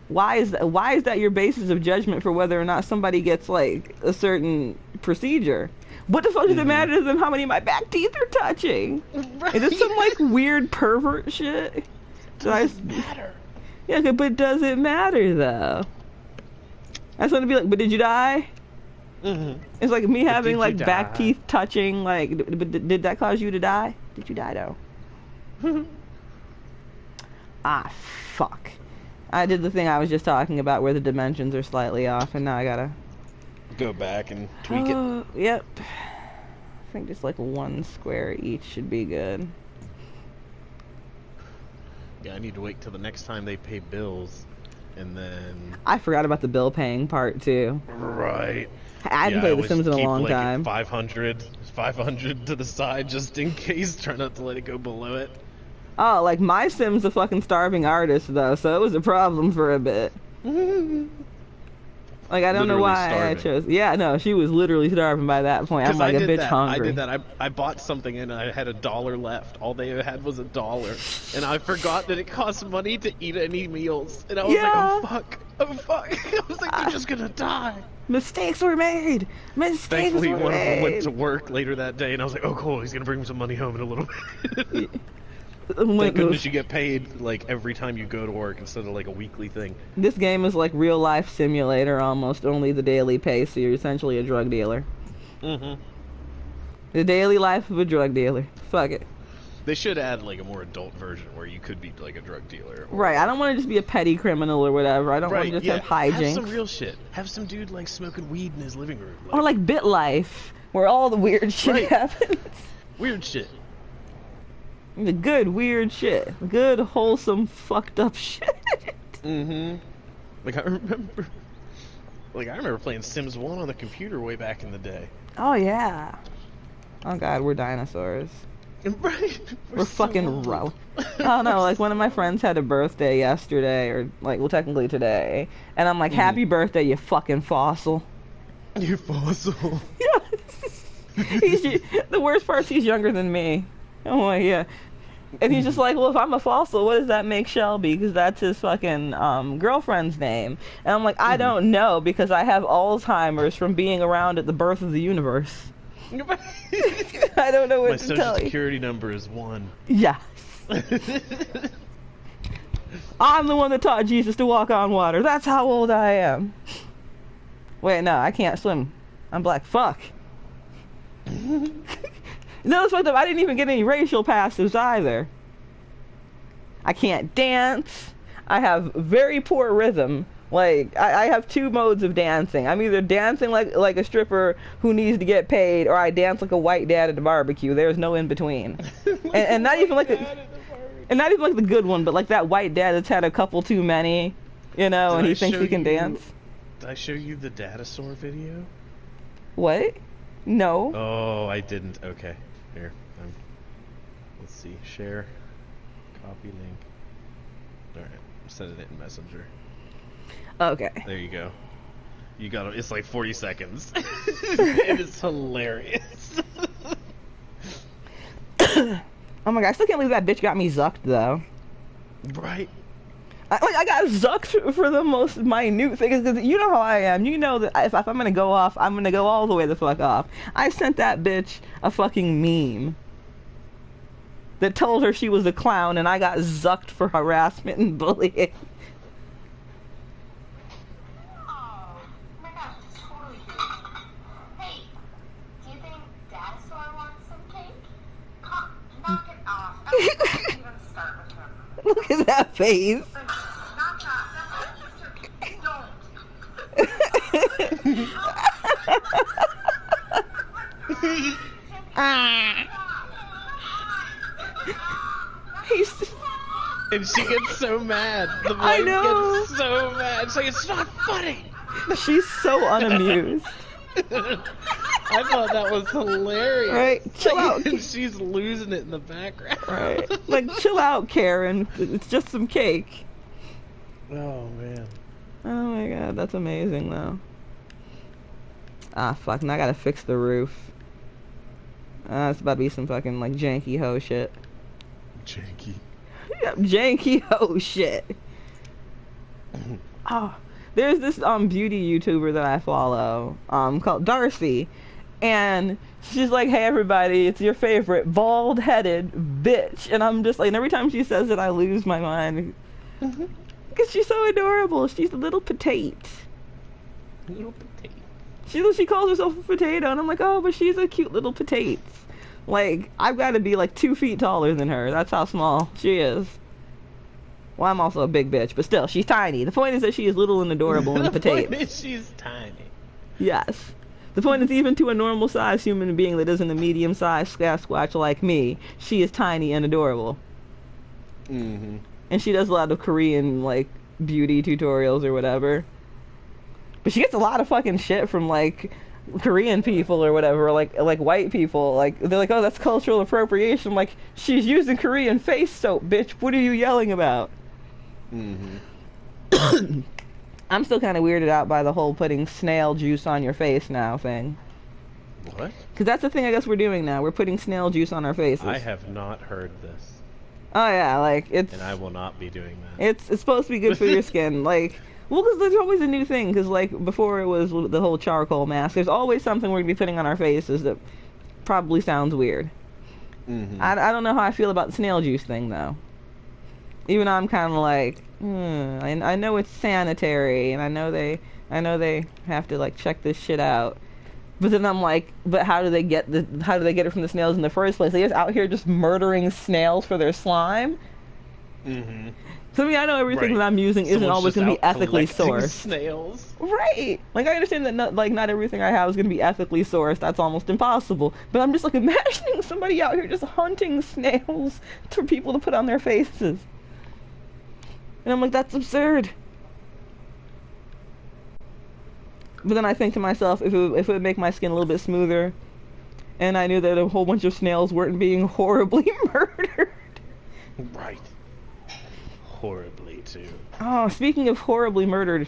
Why is that your basis of judgment for whether or not somebody gets like a certain procedure? What the fuck does it matter to them how many of my back teeth are touching? Right. Is it some like weird pervert shit? Doesn't matter. Yeah, okay, but does it matter though? I just want to be like, but did you die? It's like me having like back teeth touching. Like, did that cause you to die? Did you die though? Fuck. I did the thing I was just talking about where the dimensions are slightly off, and now I gotta go back and tweak it. Yep. I think just like one square each should be good. Yeah, I need to wait till the next time they pay bills, and then... I forgot about the bill paying part, too. Right. I hadn't played The Sims in a long time. 500 to the side just in case. Try not to let it go below it. Oh, like my Sim's a fucking starving artist, though, so it was a problem for a bit. Like, I don't know why I chose... Yeah, no, she was literally starving by that point. I'm like a bitch hungry. I did that. I bought something and I had $1 left. All they had was $1. And I forgot that it costs money to eat any meals. And I was like, oh fuck. I was like, you're just gonna die. Mistakes were made. Thankfully, one of them went to work later that day and I was like, oh cool, he's gonna bring me some money home in a little bit. Thank goodness you get paid like every time you go to work instead of like a weekly thing. This game is like real life simulator almost, only the daily pay, so you're essentially a drug dealer. The daily life of a drug dealer. Fuck it. They should add like a more adult version where you could be like a drug dealer. Right, I don't want to just be a petty criminal or whatever. I don't want to just have hijinks. Have some real shit. Have some dude like smoking weed in his living room. Or like BitLife, where all the weird shit happens. Weird shit. The good weird shit. Good wholesome fucked up shit. Like I remember playing Sims 1 on the computer way back in the day. Oh yeah. Oh god, we're dinosaurs. Right. We're fucking raw. I don't know, like one of my friends had a birthday yesterday, or like, well, technically today, and I'm like, happy birthday, you fucking fossil. You fossil. Yeah. The worst part is he's younger than me. Oh yeah. And he's just like, well, if I'm a fossil, what does that make Shelby? Because that's his fucking girlfriend's name. And I'm like, I don't know, because I have Alzheimer's from being around at the birth of the universe. I don't know what My to social tell you. security number is 1. Yes. I'm the one that taught Jesus to walk on water. That's how old I am. Wait, no, I can't swim. I'm black. Fuck. No, it's fucked up. I didn't even get any racial passives either. I can't dance. I have very poor rhythm. Like, I have 2 modes of dancing. I'm either dancing like a stripper who needs to get paid, or I dance like a white dad at a barbecue. There's no in between. and not even like and not even like the good one, but like that white dad that's had a couple too many, you know, and he thinks he can dance. Did I show you the Datasaur video? What? No. Oh, I didn't. Okay. Here. Let's see. Share. Copy link. Alright. I'm sending it in Messenger. Okay. There you go. You got it. It's like 40 seconds. It is hilarious. Oh my god, I still can't believe that bitch got me zucked though. Right. I got zucked for the most minute things, because you know how I am. You know that if I'm gonna go off, I'm gonna go all the way the fuck off. I sent that bitch a fucking meme that told her she was a clown, and I got zucked for harassment and bullying. Oh, my gosh, it's totally you. Hey, do you think Datasaur wants some cake? Come, knock it off. I won't even start with him. Look at that face. Knock it off. He's... And she gets so mad. The I wife know. gets so mad. She's like, it's not funny. She's so unamused. I thought that was hilarious. Right, chill out. And she's losing it in the background. Right. Like, chill out, Karen. It's just some cake. Oh, man. Oh my god, that's amazing though. Ah, fuck, now I gotta fix the roof. It's about to be some fucking, like, janky ho shit. Janky. Yep, janky ho shit. Oh, there's this beauty YouTuber that I follow called Darcy, and she's like, hey everybody, it's your favorite bald-headed bitch, and I'm just like, and every time she says it I lose my mind because she's so adorable. She's a little potato. Little potato. She calls herself a potato, and I'm like, oh, but she's a cute little potato. Like, I've got to be like 2 feet taller than her. That's how small she is. Well, I'm also a big bitch, but still, she's tiny. The point is that she is little and adorable and a The potato. point is she's tiny. Yes. The point is, even to a normal-sized human being that isn't a medium-sized Sasquatch like me, she is tiny and adorable. Mm-hmm. And she does a lot of Korean, like, beauty tutorials or whatever. But she gets a lot of fucking shit from, like, Korean people or whatever, like white people. Like, they're like, oh, that's cultural appropriation. I'm like, she's using Korean face soap, bitch. What are you yelling about? Mm-hmm. I'm still kind of weirded out by the whole putting snail juice on your face now thing. What? Because that's the thing I guess we're doing now. We're putting snail juice on our faces. I have not heard this. Oh, yeah, like, it's... And I will not be doing that. It's supposed to be good for your skin. Like, well, because there's always a new thing. Because, like, before it was the whole charcoal mask, there's always something we're going to be putting on our faces that probably sounds weird. Mm-hmm. I don't know how I feel about the snail juice thing, though. Even though I'm kind of like, I know it's sanitary, and I know they have to, like, check this shit out. But then I'm like, but how do they get it from the snails in the first place? They just out here just murdering snails for their slime? Mm-hmm. So I mean, I know everything Right. that I'm using isn't Someone's always just going to be out ethically collecting sourced. snails. Right. Like, I understand that not everything I have is going to be ethically sourced. That's almost impossible. But I'm just like imagining somebody out here just hunting snails for people to put on their faces. And I'm like, that's absurd. But then I think to myself, if it would make my skin a little bit smoother, and I knew that a whole bunch of snails weren't being horribly murdered. Right. Horribly, too. Oh, speaking of horribly murdered,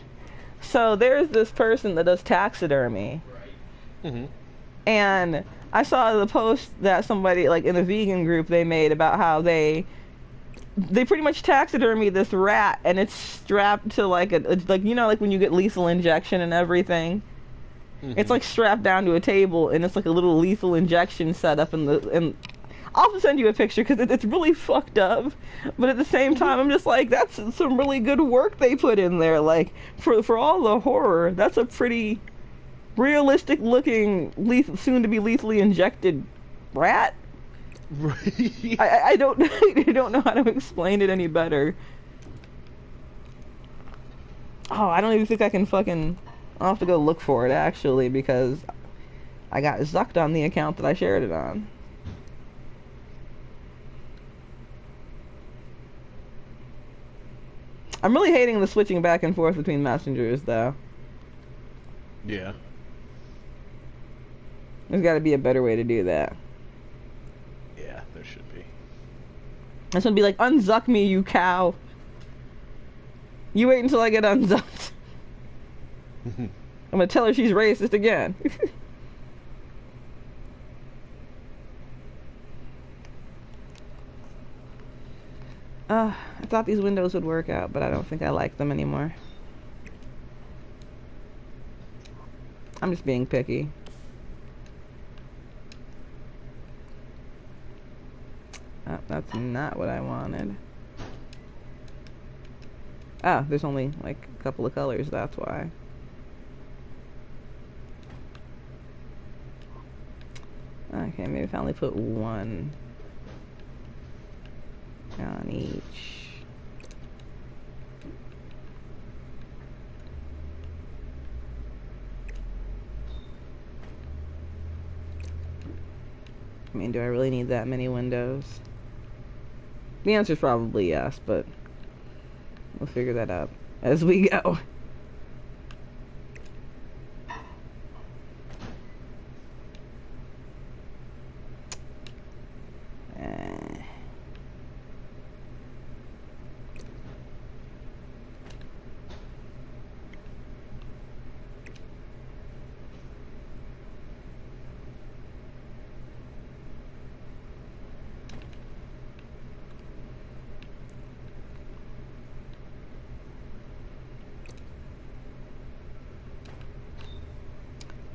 so there's this person that does taxidermy, Mm-hmm. and I saw the post that somebody, like, in a vegan group they made about how they pretty much taxidermy this rat, and it's strapped to, like, it's like, you know, like when you get lethal injection and everything? It's, like, strapped down to a table, and it's, like, a little lethal injection setup and I'll have to send you a picture, because it's really fucked up, but at the same time, I'm just like, that's some really good work they put in there, like, for all the horror, that's a pretty realistic looking, soon to be lethally injected rat. Right. I don't I don't know how to explain it any better. Oh, I don't even think I can fucking. I'll have to go look for it actually, because I got zucked on the account that I shared it on. I'm really hating the switching back and forth between messengers though. Yeah. There's got to be a better way to do that. Yeah, there should be. It's gonna be like, unzuck me, you cow. You wait until I get unzucked. I'm gonna tell her she's racist again. I thought these windows would work out, but I don't think I like them anymore. I'm just being picky. Oh, that's not what I wanted. Oh, there's only like a couple of colors, that's why. Okay, maybe if I only put one on each. I mean, do I really need that many windows? The answer is probably yes, but we'll figure that out as we go.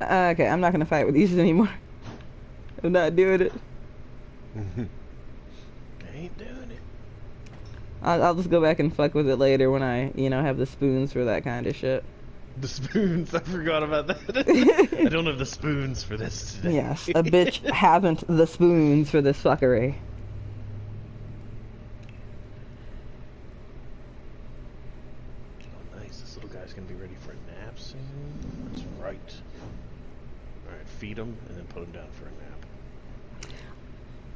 Okay, I'm not gonna fight with these anymore. I'm not doing it. Ain't doing it. I'll just go back and fuck with it later when I, you know, have the spoons for that kind of shit. The spoons, I forgot about that. I don't have the spoons for this today. Yes, a bitch haven't the spoons for this fuckery. Oh, nice. This little guy's gonna be ready for a nap soon. That's right. Alright, feed him and then put him down for a nap.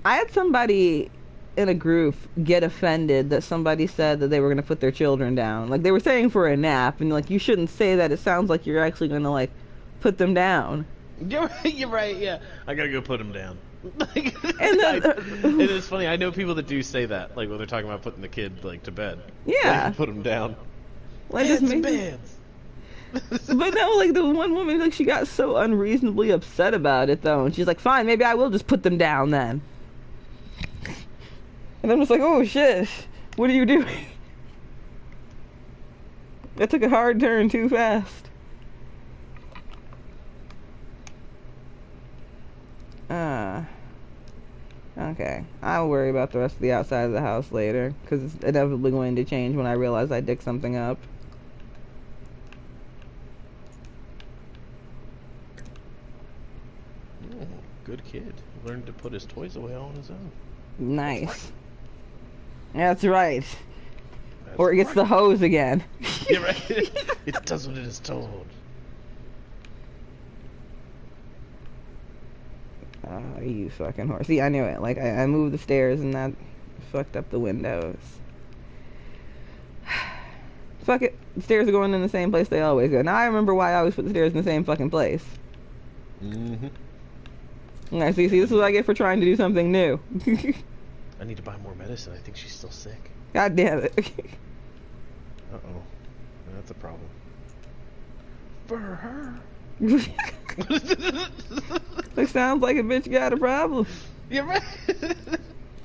I had somebody in a group get offended that somebody said that they were going to put their children down. Like, they were saying for a nap, and, like, you shouldn't say that. It sounds like you're actually going to, like, put them down. You're right, yeah. I gotta go put him down. And then, it is funny, I know people that do say that, like, when they're talking about putting the kid, like, to bed. Yeah. Like, put him down. Like, Beds, just make... beds. But no, like, the one woman, like, she got so unreasonably upset about it, though. And she's like, fine, maybe I will just put them down, then. And I'm just like, oh shit, what are you doing? That took a hard turn too fast. Okay. I'll worry about the rest of the outside of the house later, because it's inevitably going to change when I realize I dig something up. Oh, good kid. Learned to put his toys away all on his own. Nice. That's right. That's Or it gets right. the hose again. Yeah, right. It does what it is told. Oh, you fucking horse. See, I knew it. Like, I moved the stairs and that fucked up the windows. Fuck it. The stairs are going in the same place they always go. Now I remember why I always put the stairs in the same fucking place. Mm-hmm. Yeah, see, this is what I get for trying to do something new. I need to buy more medicine. I think she's still sick. God damn it. Uh-oh. That's a problem. For her. Like, sounds like a bitch got a problem. Yeah, right.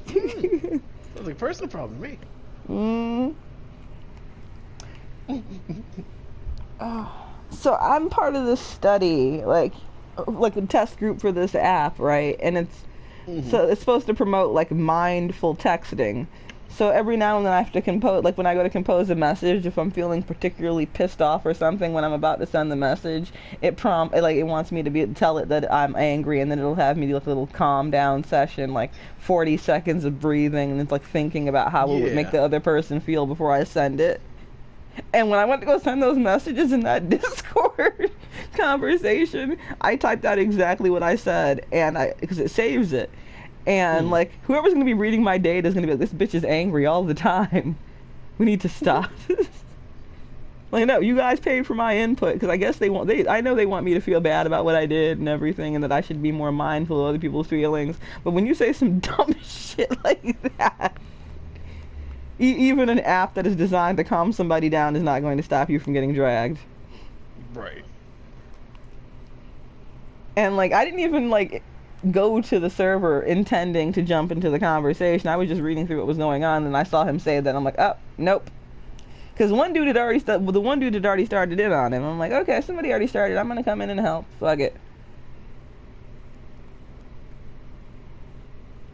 Sounds like a personal problem to me. So I'm part of this study, like a test group for this app, right? And so it's supposed to promote like mindful texting. So every now and then I have to compose, like when I go to compose a message, if I'm feeling particularly pissed off or something when I'm about to send the message, it wants me to tell it that I'm angry, and then it'll have me do like a little calm down session, like 40 seconds of breathing, and it's like thinking about how it would make the other person feel before I send it. And when I went to go send those messages in that Discord conversation, I typed out exactly what I said, and because it saves it. And like whoever's gonna be reading my data is gonna be like, this bitch is angry all the time. We need to stop. Like, no, you guys paid for my input, because I guess I know they want me to feel bad about what I did and everything, and that I should be more mindful of other people's feelings. But when you say some dumb shit like that, even an app that is designed to calm somebody down is not going to stop you from getting dragged. Right. And like, I didn't even like go to the server intending to jump into the conversation. I was just reading through what was going on, and I saw him say that. I'm like, oh, nope. Because the one dude had already started in on him. I'm like, okay, somebody already started. I'm gonna come in and help. Fuck it.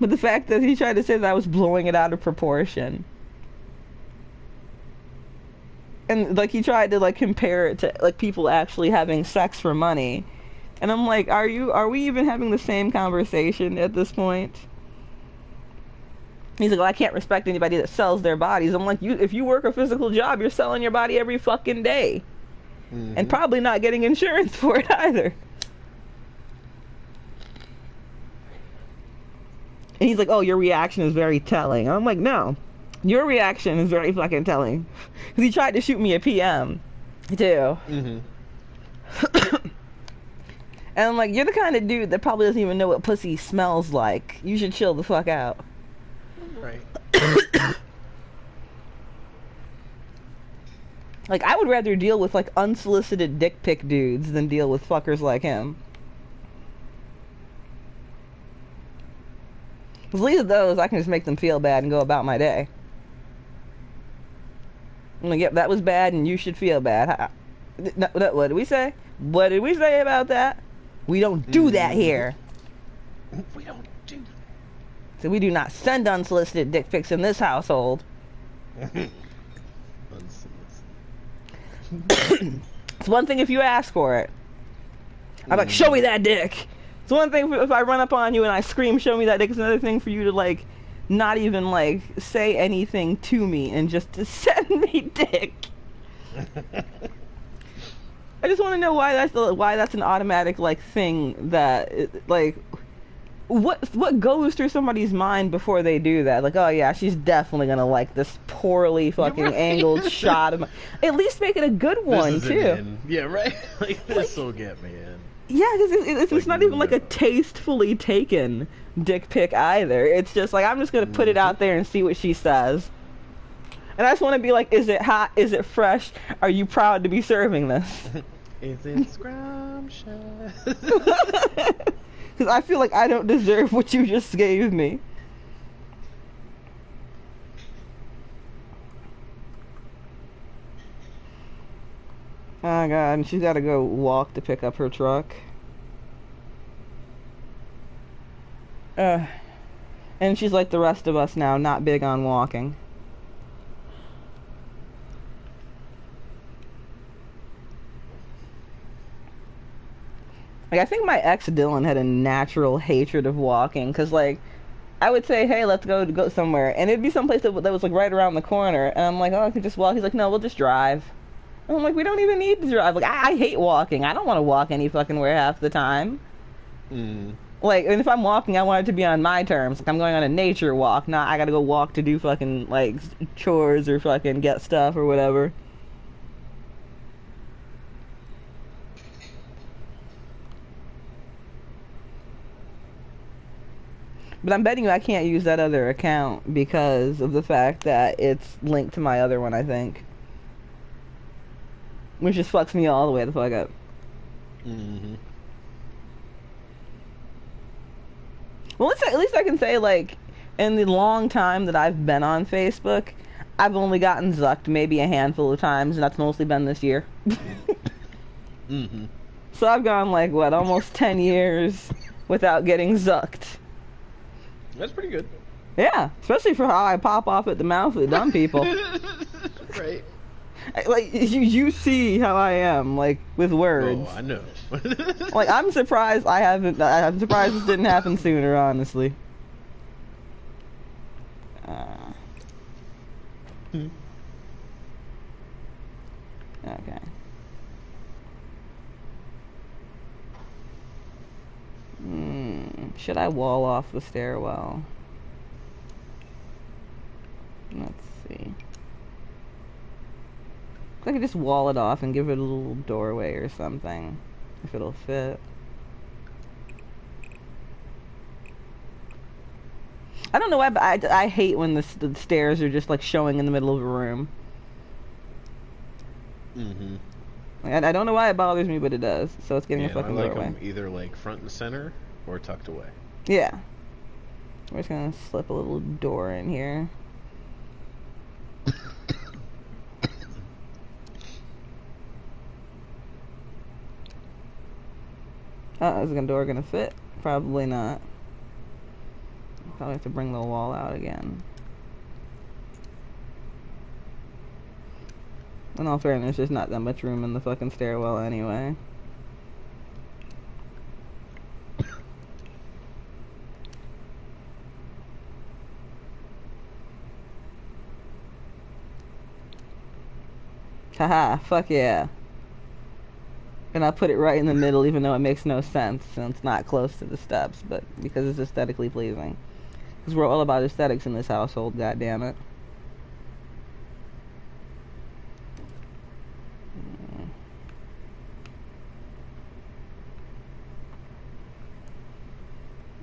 But the fact that he tried to say that I was blowing it out of proportion. And like, he tried to like compare it to like people actually having sex for money. And I'm like, are we even having the same conversation at this point? He's like, well, I can't respect anybody that sells their bodies. I'm like, if you work a physical job, you're selling your body every fucking day. And probably not getting insurance for it either. And he's like, oh, your reaction is very telling. I'm like, no, your reaction is very fucking telling. Because he tried to shoot me a PM, too. And I'm like, you're the kind of dude that probably doesn't even know what pussy smells like. You should chill the fuck out. Right. Like, I would rather deal with like unsolicited dick pic dudes than deal with fuckers like him. At least with those, I can just make them feel bad and go about my day. I'm like, yep, that was bad and you should feel bad. What did we say? What did we say about that? We don't do that here. We don't do that. So we do not send unsolicited dick pics in this household. It's one thing if you ask for it. I'm like, show me that dick. It's one thing if I run up on you and I scream, show me that dick. It's another thing for you to like, not even like say anything to me and just to send me dick. I just want to know why that's an automatic like thing that like what goes through somebody's mind before they do that? Like, oh yeah, she's definitely gonna like this poorly fucking angled shot of my... At least make it a good one too. Yeah, right. Like, this will get me in. Yeah, because it's not even like a tastefully taken dick pic either. It's just like, I'm just gonna put it out there and see what she says. And I just want to be like, is it hot? Is it fresh? Are you proud to be serving this? Is it scrumptious? Because I feel like I don't deserve what you just gave me. Oh god, and she's got to go walk to pick up her truck. And she's like the rest of us now, not big on walking. Like, I think my ex Dylan had a natural hatred of walking, because like, I would say, hey, let's go somewhere, and it'd be someplace that was like right around the corner, and I'm like, oh, I could just walk. He's like, no, we'll just drive. And I'm like, we don't even need to drive. Like, I hate walking. I don't want to walk any fucking where half the time. Like, and if I'm walking, I want it to be on my terms. Like, I'm going on a nature walk, not I gotta go walk to do fucking like chores or fucking get stuff or whatever. But I'm betting you I can't use that other account because of the fact that it's linked to my other one, I think. Which just fucks me all the way the fuck up. Well, at least I can say, like, in the long time that I've been on Facebook, I've only gotten zucked maybe a handful of times, and that's mostly been this year. Mm-hmm. So I've gone, like, what, almost 10 years without getting zucked. That's pretty good. Yeah, especially for how I pop off at the mouth with dumb people. Right. Like, you see how I am, like, with words. Oh, I know. Like, I'm surprised I'm surprised this didn't happen sooner, honestly. Okay. Should I wall off the stairwell? Let's see. I could just wall it off and give it a little doorway or something, if it'll fit. I don't know why, but I hate when the stairs are just like showing in the middle of a room. Mm-hmm. Like, I don't know why it bothers me, but it does. So it's getting a fucking I like doorway. them either like front and center or tucked away. Yeah. We're just gonna slip a little door in here. Is the door gonna fit? Probably not. Probably have to bring the wall out again. In all fairness, there's not that much room in the fucking stairwell anyway. Haha, fuck yeah. And I put it right in the middle, even though it makes no sense, and it's not close to the steps, but because it's aesthetically pleasing. Because we're all about aesthetics in this household, goddammit.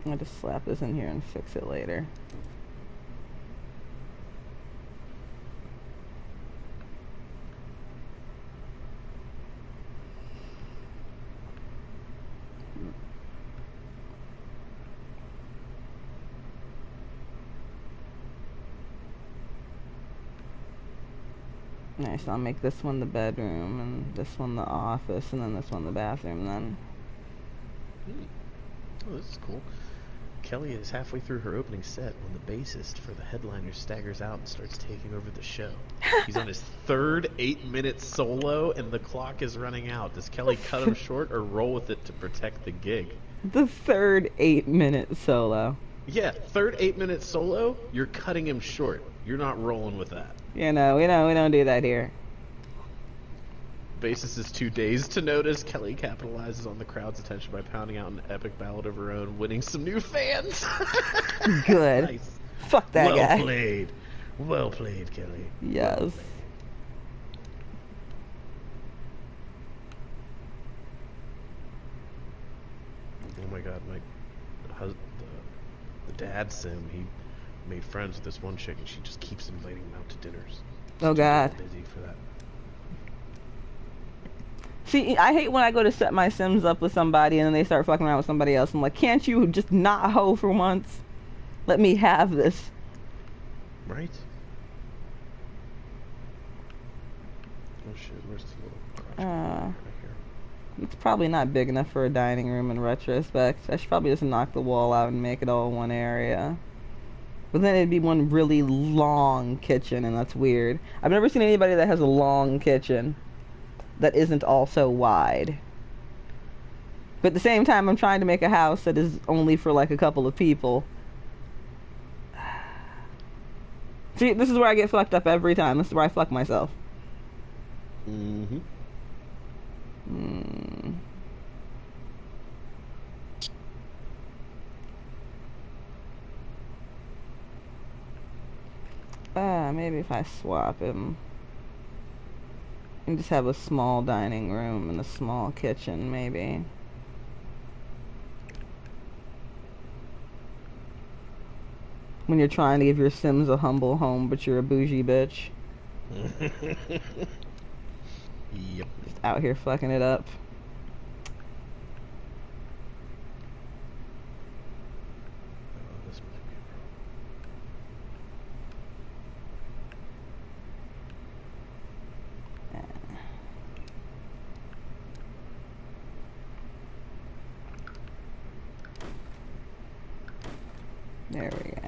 I'll just slap this in here and fix it later. Nice, I'll make this one the bedroom, and this one the office, and then this one the bathroom then. Oh, this is cool. Kelly is halfway through her opening set when the bassist for the headliner staggers out and starts taking over the show. He's on his third 8-minute solo, and the clock is running out. Does Kelly cut him short or roll with it to protect the gig? The third 8-minute solo. Yeah, third 8-minute solo, you're cutting him short. You're not rolling with that. You know, we don't do that here. Bassist is too dazed to notice. Kelly capitalizes on the crowd's attention by pounding out an epic ballad of her own, winning some new fans. Good. Nice. Fuck that well guy. Played. Well played, Kelly. Yes. Well played. Oh my god, the dad sim, he made friends with this one chick and she just keeps inviting him out to dinners. Oh god. She's busy for that. See, I hate when I go to set my Sims up with somebody and then they start fucking around with somebody else. I'm like, can't you just not hoe for once? Let me have this. Right? Oh shit, where's the little crotch? Right here. It's probably not big enough for a dining room in retrospect. I should probably just knock the wall out and make it all one area. But then it'd be one really long kitchen, and that's weird. I've never seen anybody that has a long kitchen that isn't also wide. But at the same time, I'm trying to make a house that is only for like a couple of people. See, this is where I get fucked up every time. This is where I fuck myself. Mm-hmm. Maybe if I swap him and just have a small dining room and a small kitchen, maybe. When you're trying to give your Sims a humble home, but you're a bougie bitch. Yep. Just out here fucking it up. There we go.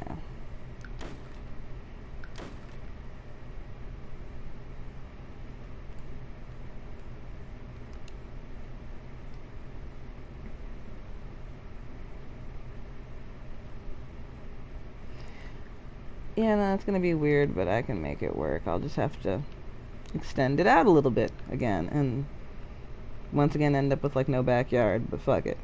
Yeah, no, it's gonna be weird, but I can make it work. I'll just have to extend it out a little bit again, and once again end up with like no backyard, but fuck it.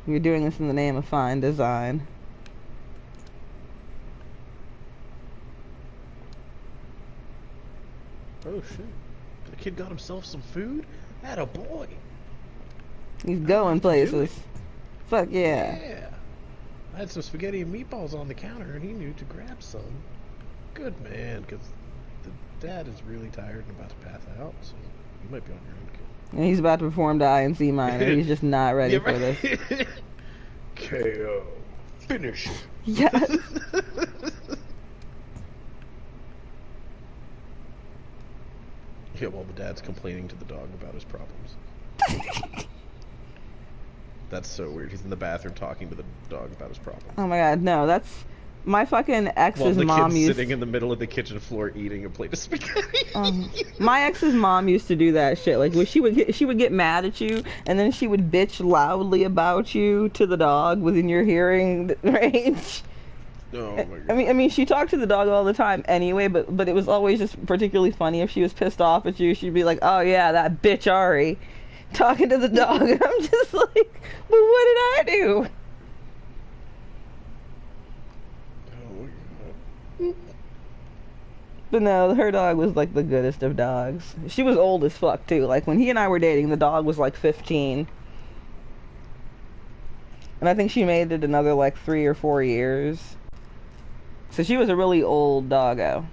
You're doing this in the name of fine design. Oh shit. The kid got himself some food? Atta boy. He's going places. Fuck yeah. Yeah. I had some spaghetti and meatballs on the counter and he knew to grab some. Good man, because the dad is really tired and about to pass out, so you might be on your own, kid. And he's about to perform to INC minor. He's just not ready for this. KO. Finish it. Yes. Yeah, while the dad's complaining to the dog about his problems. That's so weird. He's in the bathroom talking to the dog about his problems. Oh my god, no, that's my fucking ex's While the mom kid's used. sitting in the middle of the kitchen floor eating a plate of spaghetti. My ex's mom used to do that shit. Like, when she would get mad at you, and then she would bitch loudly about you to the dog within your hearing range. Oh my god. I mean, she talked to the dog all the time anyway, but it was always just particularly funny if she was pissed off at you. She'd be like, "Oh yeah, that bitch Ari," talking to the dog, and I'm just like, "But what did I do?" Oh my god. But no, her dog was like the goodest of dogs. She was old as fuck too. Like, when he and I were dating, the dog was like 15. And I think she made it another like 3 or 4 years. So she was a really old doggo.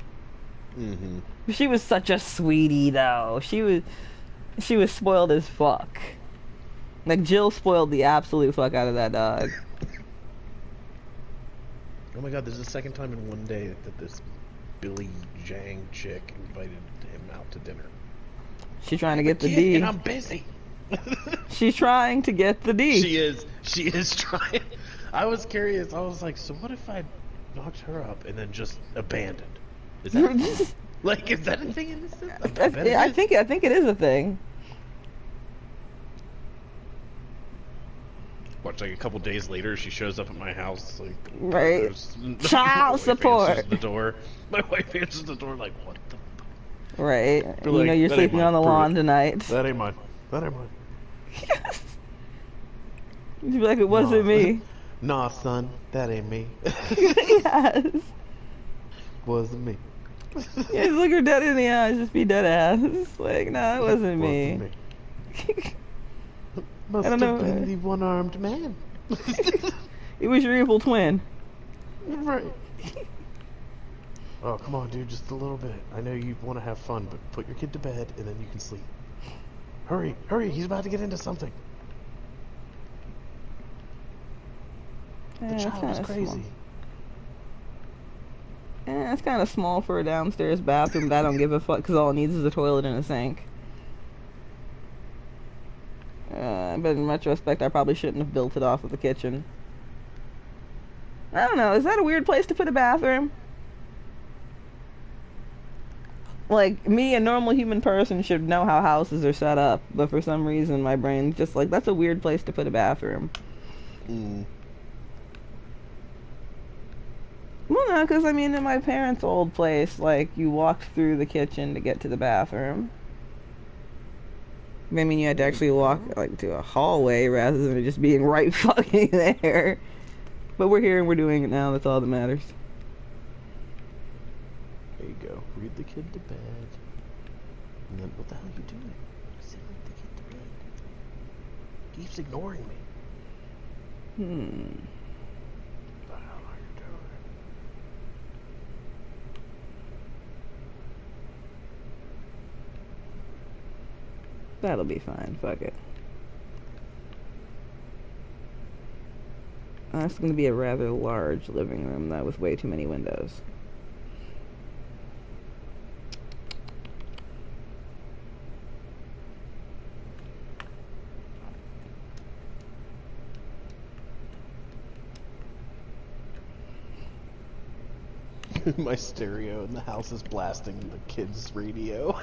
Mm-hmm. She was such a sweetie though. She was spoiled as fuck. Like, Jill spoiled the absolute fuck out of that dog. Oh my god, this is the second time in one day that this Billy Zhang chick invited him out to dinner. She's trying to get the Kid, D. and I'm busy. She's trying to get the D. She is trying. I was curious. I was like, so what if I knocked her up and then just abandoned? Is that like, is that a thing in this system? I think it is a thing. Watch, like a couple days later, she shows up at my house, like, Right. my Child wife support. answers the door. My wife answers the door, like, what the fuck? Right. You're You like, know you're "That ain't sleeping mine. on the Prove lawn it." tonight. That ain't mine. That ain't mine. You'd be like, it wasn't Nah. me. Nah, son, that ain't me. Yes. Wasn't me. Yeah, just look her dead in the eyes, just be dead ass. Like, no, it wasn't me. Must I don't have know. been the one-armed man. It was your evil twin. Right. Oh, come on, dude, just a little bit. I know you want to have fun, but put your kid to bed and then you can sleep. Hurry, hurry, he's about to get into something. The Yeah, child is crazy. Small. Yeah, it's kind of small for a downstairs bathroom, but I don't give a fuck because all it needs is a toilet and a sink. But in retrospect, I probably shouldn't have built it off of the kitchen. I don't know, is that a weird place to put a bathroom? Like, me, a normal human person, should know how houses are set up, but for some reason my brain's just like, that's a weird place to put a bathroom. Well, no, because I mean, in my parents' old place, like, you walked through the kitchen to get to the bathroom. I mean, you had to actually walk, like, to a hallway rather than it just being right fucking there. But we're here and we're doing it now, that's all that matters. There you go. Read the kid to bed. And then, what the hell are you doing? Sit with the kid to bed. Keeps ignoring me. What the hell are you doing? That'll be fine, fuck it. That's going to be a rather large living room, though, with way too many windows. My stereo in the house is blasting the kids' radio.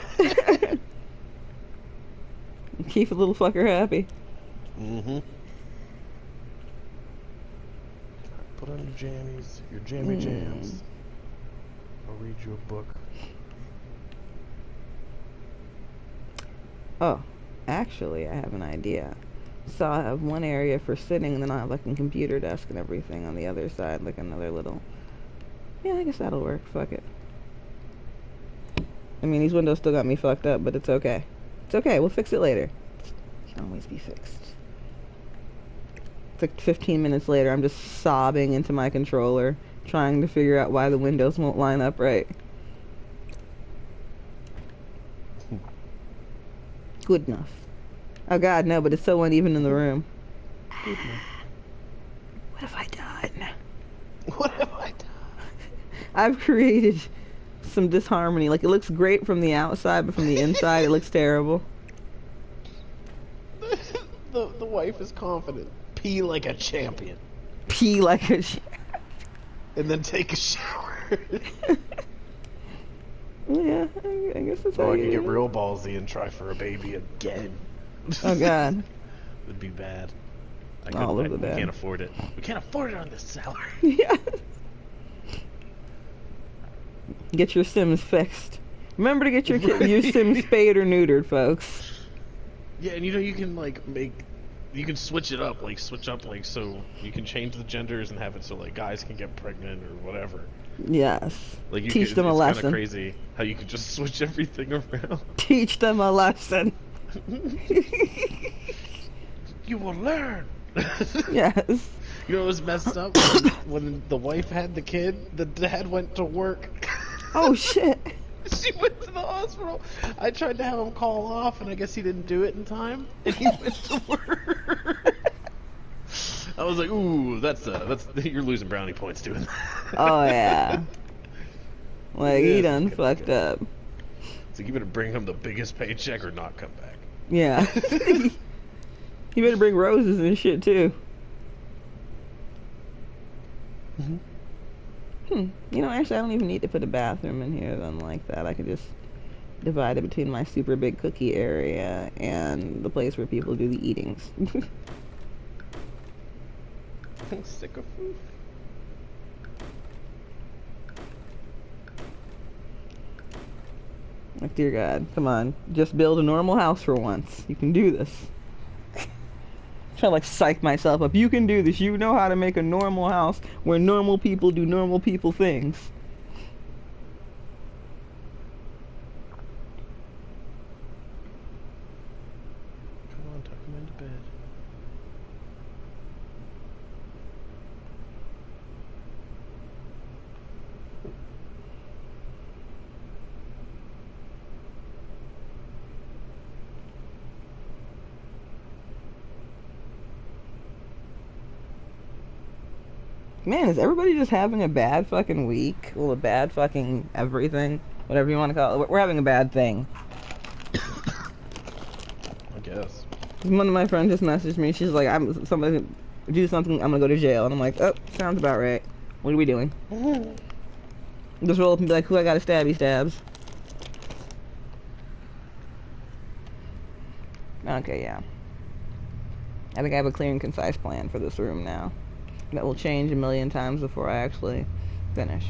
Keep a little fucker happy. Mm-hmm. Put on your jammies, your jammy jams. I'll read you a book. Oh, actually, I have an idea. So I have one area for sitting, and then I have like a computer desk and everything on the other side, like another little... Yeah, I guess that'll work. Fuck it. I mean, these windows still got me fucked up, but it's okay. It's okay, we'll fix it later. It can always be fixed. It's like 15 minutes later, I'm just sobbing into my controller, trying to figure out why the windows won't line up right. Good enough. Oh god, no, but it's so uneven in the room. Good enough. What have I done? What have I done? I've created some disharmony. Like, it looks great from the outside, but from the inside, it looks terrible. The wife is confident. Pee like a champion. Pee like a... And then take a shower. Yeah, I guess that's how Or I you could get do it. real ballsy and try for a baby again. Oh god. Would be bad. All of the We bad. can't afford it. We can't afford it on this salary. Yeah. Get your Sims fixed. Remember to get your your Sims spayed or neutered, folks. Yeah, and you can you can switch it up, so you can change the genders and have it so like guys can get pregnant or whatever. Yes. Like Teach them a it's lesson. kind of crazy how you can just switch everything around. Teach them a lesson. You will learn. Yes. You know what was messed up? When the wife had the kid, the dad went to work. Oh shit. She went to the hospital. I tried to have him call off, and I guess he didn't do it in time, and he went to work. I was like, "Ooh, that's you're losing brownie points doing that." Oh yeah. Like, he Yeah, done okay, fucked okay. up. So you better bring him the biggest paycheck or not come back. Yeah. You better bring roses and shit too. You know, actually, I don't even need to put a bathroom in here then like that. I could just divide it between my super big cookie area and the place where people do the eatings. Sick of food. Like, dear God, come on. Just build a normal house for once. You can do this. Trying to like psych myself up. You can do this. You know how to make a normal house where normal people do normal people things. Come on, tuck him into bed. Man, is everybody just having a bad fucking week? Well, a bad fucking everything? Whatever you want to call it. We're having a bad thing. I guess. One of my friends just messaged me. She's like, somebody do something, I'm gonna go to jail. And I'm like, oh, sounds about right. What are we doing? Just roll up and be like, who I got a stabby stabs? Okay, yeah. I think I have a clear and concise plan for this room now. That will change a million times before I actually finish.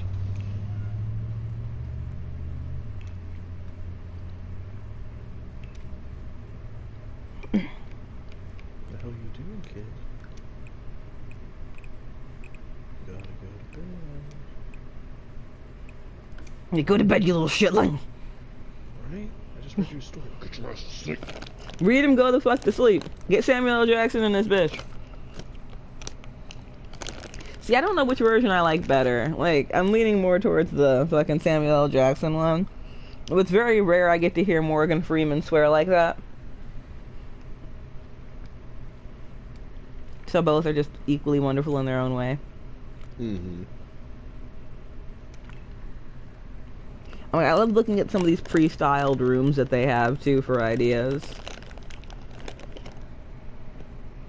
The hell you doing, kid? Gotta go to bed. You go to bed, you little shitling. Right? I just read you a story. Get your ass to sleep. Read him go the fuck to sleep. Get Samuel L. Jackson in this bitch. See, I don't know which version I like better. Like, I'm leaning more towards the fucking Samuel L. Jackson one. It's very rare I get to hear Morgan Freeman swear like that. So both are just equally wonderful in their own way. Mm-hmm. I mean, I love looking at some of these pre-styled rooms that they have, too, for ideas.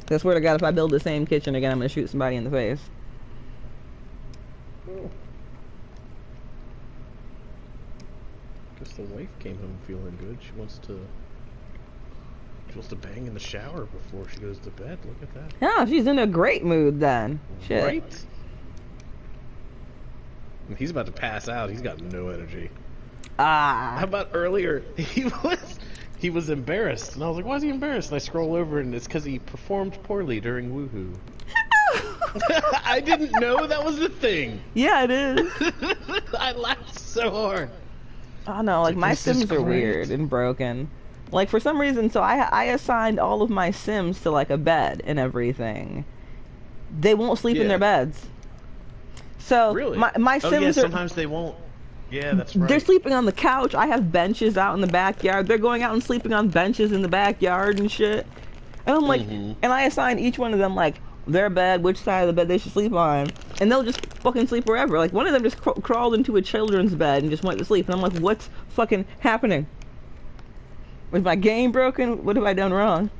I swear to God, if I build the same kitchen again, I'm gonna shoot somebody in the face. guess the wife came home feeling good. She wants to bang in the shower before she goes to bed. Look at that. Yeah, she's in a great mood then. Shit. Right? He's about to pass out. He's got no energy. How about earlier? He was embarrassed, and I was like, "Why is he embarrassed?" And I scroll over, and it's because he performed poorly during Woohoo. I didn't know that was a thing. Yeah, it is. I laughed so hard. Oh no, like my this is Sims are great. weird and broken. Like for some reason, so I assigned all of my Sims to like a bed and everything. They won't sleep in their beds. So Really? my Sims are sometimes they won't. Yeah, that's right. they're sleeping on the couch. I have benches out in the backyard. They're going out and sleeping on benches in the backyard and shit. And I'm like, and I assign each one of them like their bed, which side of the bed they should sleep on, and they'll just fucking sleep wherever. Like one of them just crawled into a children's bed and just went to sleep, and I'm like, what's fucking happening? Was my game broken? What have I done wrong?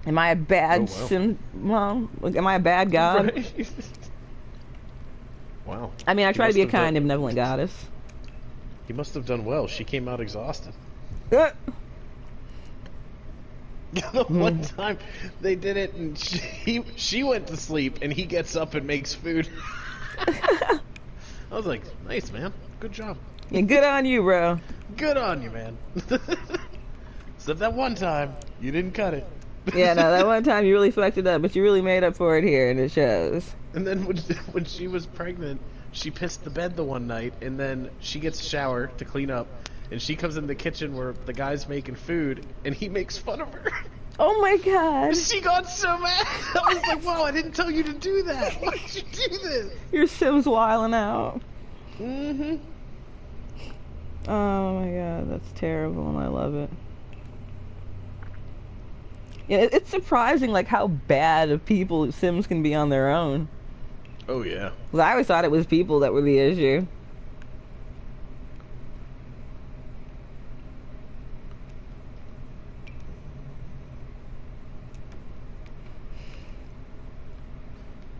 Am I a bad Sim mom? Am I a bad god? Right. Wow. I mean, I try to be a kind done, and benevolent goddess. He must have done well. She came out exhausted. Uh, The one time they did it, and she went to sleep, and he gets up and makes food. I was like, nice, man. Good job. yeah, good on you, bro. Good on you, man. Except that one time, you didn't cut it. Yeah, no, that one time you really fucked it up, but you really made up for it here, and it shows. And then when she was pregnant, she pissed the bed the one night, and then she gets a shower to clean up, and she comes in the kitchen where the guy's making food, and he makes fun of her. Oh my god. She got so mad. I was like, wow, I didn't tell you to do that. Why did you do this? Your Sim's wilding out. Mm-hmm. Oh my god, that's terrible, and I love it. Yeah, it's surprising, like, how bad of people Sims can be on their own. Oh, yeah. 'Cause I always thought it was people that were the issue.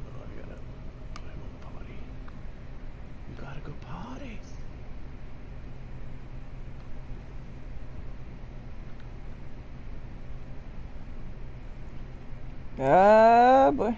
Oh, I gotta potty. You gotta go potty. Ah, boy.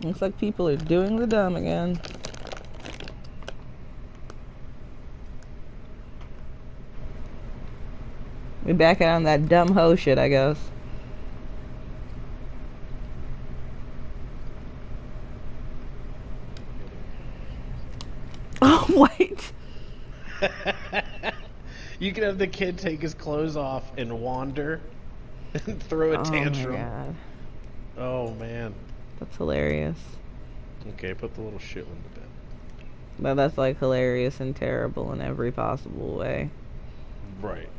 Looks like people are doing the dumb again. We're back out on that dumb hoe shit, I guess. Oh, wait. You can have the kid take his clothes off and wander and throw a tantrum. Oh, my God. Oh, man. That's hilarious. Okay, put the little shit one to bed. But that's like hilarious and terrible in every possible way. Right.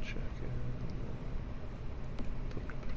Check it. Put it to bed.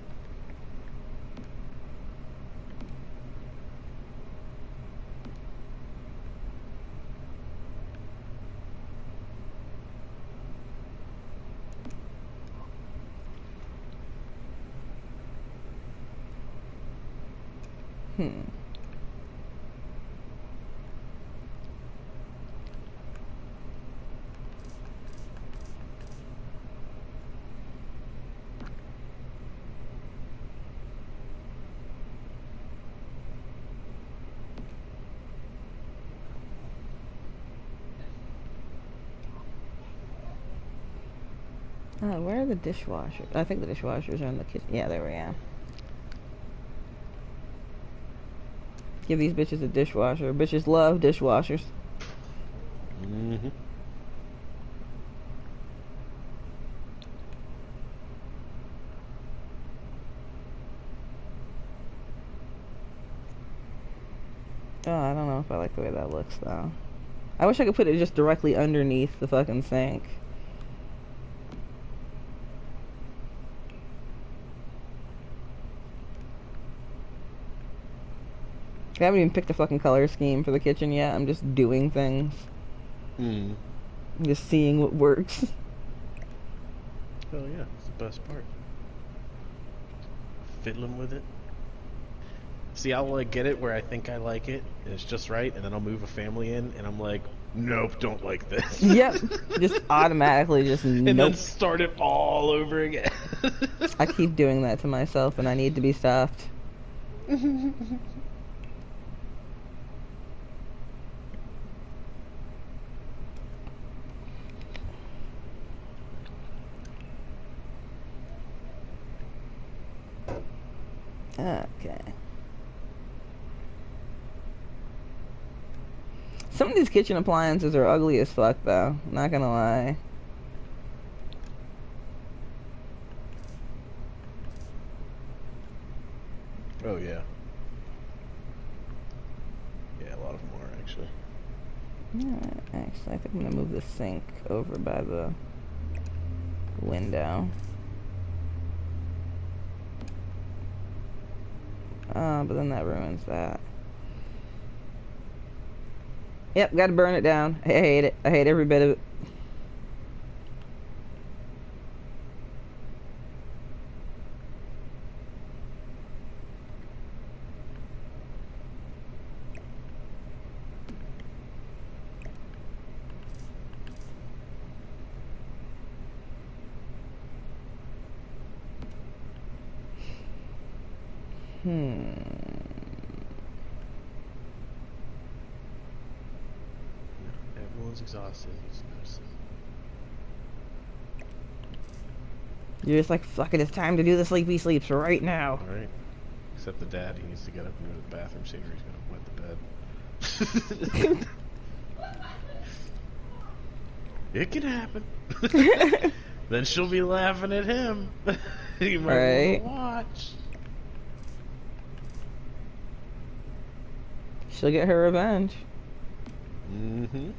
Oh, where are the dishwashers? I think the dishwashers are in the kitchen. Yeah, there we are. Give these bitches a dishwasher. Bitches love dishwashers. Mm-hmm. Oh, I don't know if I like the way that looks, though. I wish I could put it just directly underneath the fucking sink. I haven't even picked a fucking color scheme for the kitchen yet. I'm just doing things. Hmm. Just seeing what works. Oh yeah, it's the best part. Fiddling with it. See, I'll like get it where I think I like it, and it's just right, and then I'll move a family in, and I'm like, nope, don't like this. Yep. Just automatically just And nope. then start it all over again. I keep doing that to myself, and I need to be stopped. Okay. Some of these kitchen appliances are ugly as fuck, though. Not gonna lie. Oh yeah. Yeah, a lot of them are actually. Actually, I think I'm gonna move the sink over by the window. But then that ruins that. Yep, gotta burn it down. I hate it. I hate every bit of it. Everyone's exhausted. He's noticing. You're just like, fuck it, it's time to do the sleepy sleeps right now. Alright. Except the dad, he needs to get up and go to the bathroom sooner. He's gonna wet the bed. It can happen. Then she'll be laughing at him. You might Right. want to watch. She'll get her revenge. Mm-hmm.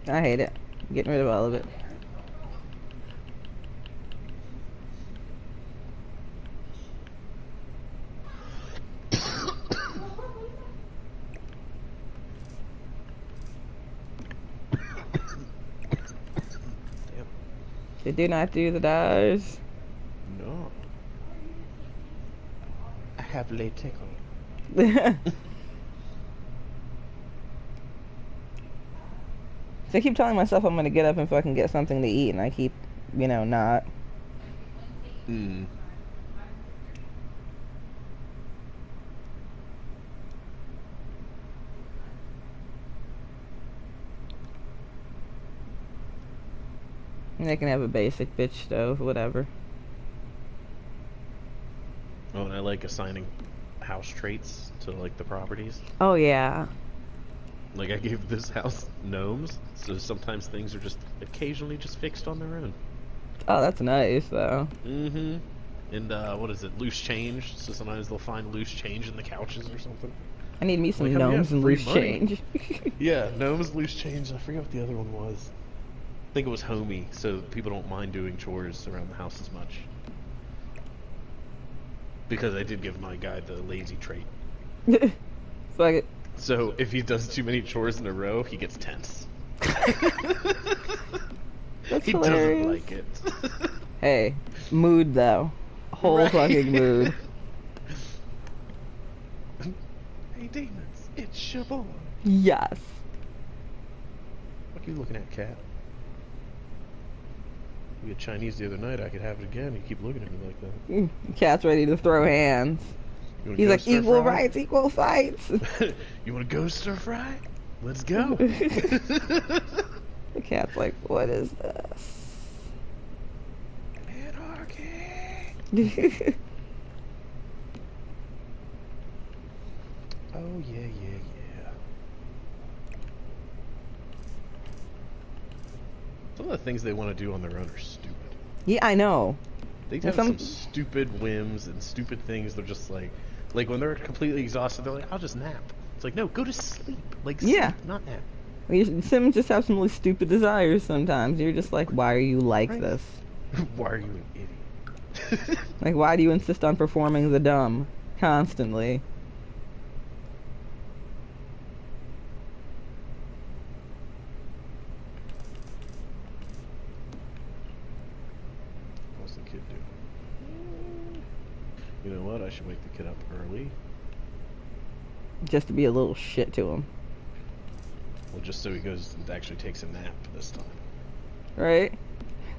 I hate it. Getting rid of all of it. Damn. They do not do the doors. No. I have lay tickle. So I keep telling myself I'm gonna get up and fucking get something to eat, and I keep, not. Mm. And they can have a basic bitch stove, whatever. Oh, and I like assigning house traits to like the properties. Oh yeah. Like I gave this house gnomes, so sometimes things are just occasionally just fixed on their own. Oh, that's nice though. Mm-hmm. And what is it? Loose change. So sometimes they'll find loose change in the couches or something. I need me some Like, how do you gnomes have and free loose money? change. Yeah, gnomes, loose change. I forget what the other one was. I think it was homey, so people don't mind doing chores around the house as much. Because I did give my guy the lazy trait. Fuck it. So if he does too many chores in a row, he gets tense. That's He hilarious. doesn't like it. Hey, mood though. Whole Right. fucking mood. Hey demons, it's your boy. Yes. What are you looking at, cat? We had Chinese the other night. I could have it again. You keep looking at me like that. Cat's ready to throw hands. You wanna He's go like, stir equal fry? rights, equal fights. You want to go stir fry? Let's go. The cat's like, what is this? Anarchy. Oh yeah, yeah, yeah. Some of the things they want to do on their own are stupid. Yeah, I know. They And have some- some stupid whims and stupid things. They're just like when they're completely exhausted, they're like, I'll just nap. It's like, no, go to sleep. Like, sleep, Yeah. not nap. Sims just have some really stupid desires sometimes. You're just like, why are you like Right. this? Why are you an idiot? Like, why do you insist on performing the dumb constantly? What's the kid doing? You know what? I should wake the kid up early. Just to be a little shit to him, Well, just so he goes and actually takes a nap this time. right?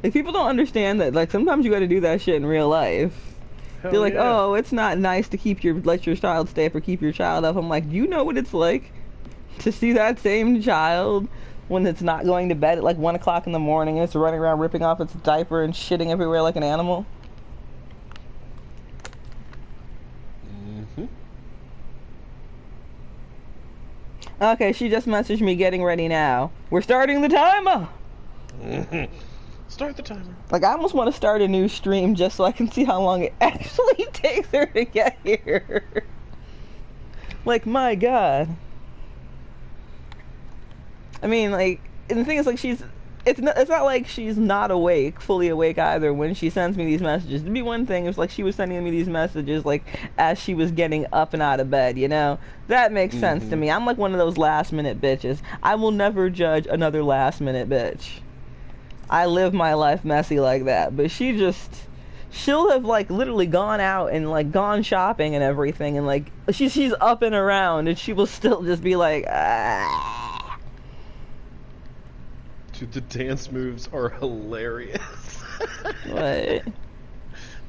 Like, people don't understand that, like, sometimes you gotta do that shit in real life. Hell They're like, yeah. oh, it's not nice to let your child stay up or keep your child up. I'm like, do you know what it's like to see that same child when it's not going to bed at like 1 o'clock in the morning and it's running around ripping off its diaper and shitting everywhere like an animal? Mm-hmm. Okay, she just messaged me getting ready now. We're starting the timer! Start the timer. Like, I almost want to start a new stream just so I can see how long it actually takes her to get here. Like, my god. I mean, like, and the thing is, like, it's not like she's not fully awake either when she sends me these messages. It'd be one thing if, like, she was sending me these messages, like, as she was getting up and out of bed, you know? That makes sense to me. I'm like one of those last-minute bitches. I will never judge another last-minute bitch. I live my life messy like that, but she'll have like literally gone out and like gone shopping and everything, and like she's up and around, and she will still just be like, ah. Dude, the dance moves are hilarious. What?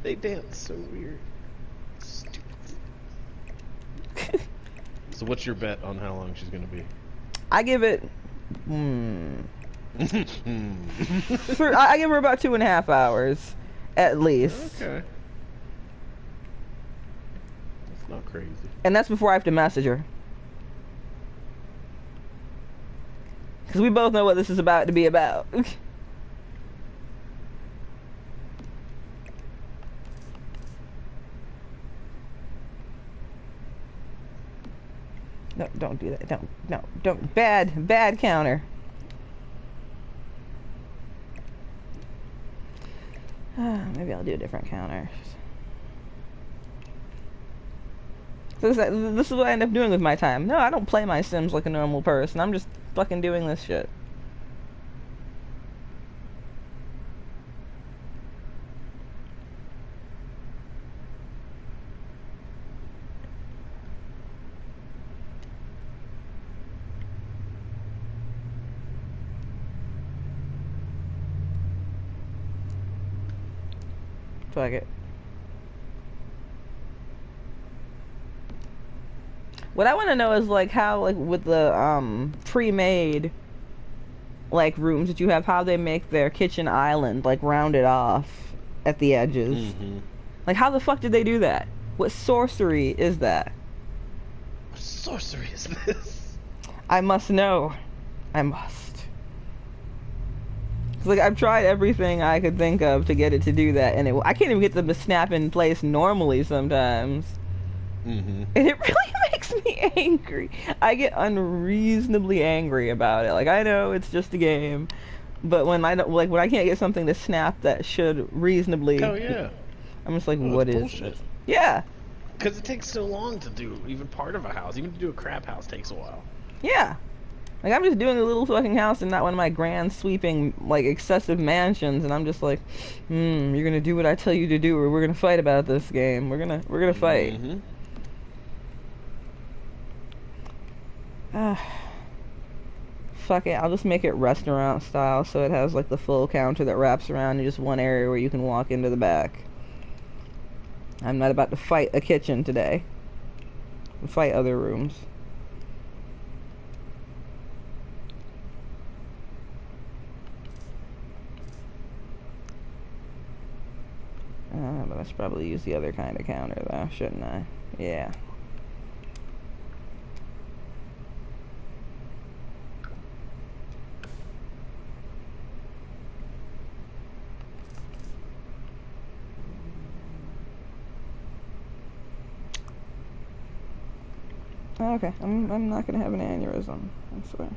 They dance so weird. Stupid. So what's your bet on how long she's gonna be? I give it. I give her about 2.5 hours, at least. Okay. That's not crazy. And that's before I have to message her. Because we both know what this is about to be about. No, don't do that. Don't. Bad counter. Maybe I'll do a different counter. So this is what I end up doing with my time. No, I don't play my Sims like a normal person. I'm just fucking doing this shit. Fuck it. What I want to know is like how, like, with the pre-made like rooms that you have, how they make their kitchen island like rounded off at the edges. Mm-hmm. Like, how the fuck did they do that? What sorcery is that? What sorcery is this? I must know. I must. Like, I've tried everything I could think of to get it to do that, and I can't even get them to snap in place normally sometimes. Mm-hmm. And it really makes me angry. I get unreasonably angry about it. Like, I know it's just a game, but when I can't get something to snap that should reasonably, Oh yeah. I'm just like, Well, what that's is bullshit. this? Yeah, Because it takes so long to do even part of a house. Even to do a crap house takes a while. yeah. Like, I'm just doing a little fucking house and not one of my grand sweeping, like, excessive mansions, and I'm just like, you're gonna do what I tell you to do, or we're gonna fight about this game. We're gonna fight. Mm-hmm. Fuck it, I'll just make it restaurant style so it has like the full counter that wraps around in just one area where you can walk into the back. I'm not about to fight a kitchen today. I'll fight other rooms. But I should probably use the other kind of counter though, shouldn't I? Yeah. Okay, I'm not gonna have an aneurysm, I swear.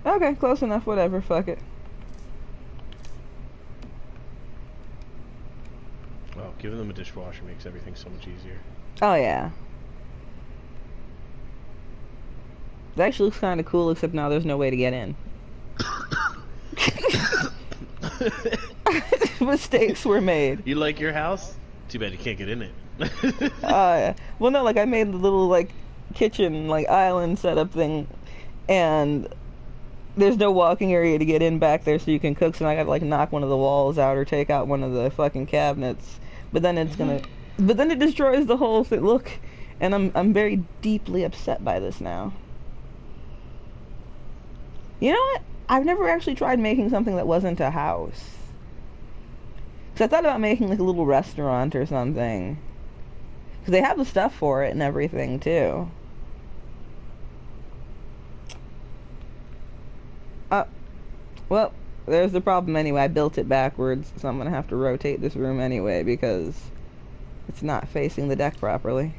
Okay, close enough. Whatever. Fuck it. Well, giving them a dishwasher makes everything so much easier. Oh yeah. It actually looks kind of cool, except now there's no way to get in. Mistakes were made. You like your house? Too bad you can't get in it. Yeah. Well, no, like I made the little like kitchen like island setup thing, and there's no walking area to get in back there so you can cook. So I got to like knock one of the walls out or take out one of the fucking cabinets. But then it's gonna, but then it destroys the whole thing. Look, and I'm very deeply upset by this now. You know what? I've never actually tried making something that wasn't a house. Because I thought about making like a little restaurant or something. Because they have the stuff for it and everything too. Well, there's the problem anyway. I built it backwards, so I'm going to have to rotate this room anyway because it's not facing the deck properly.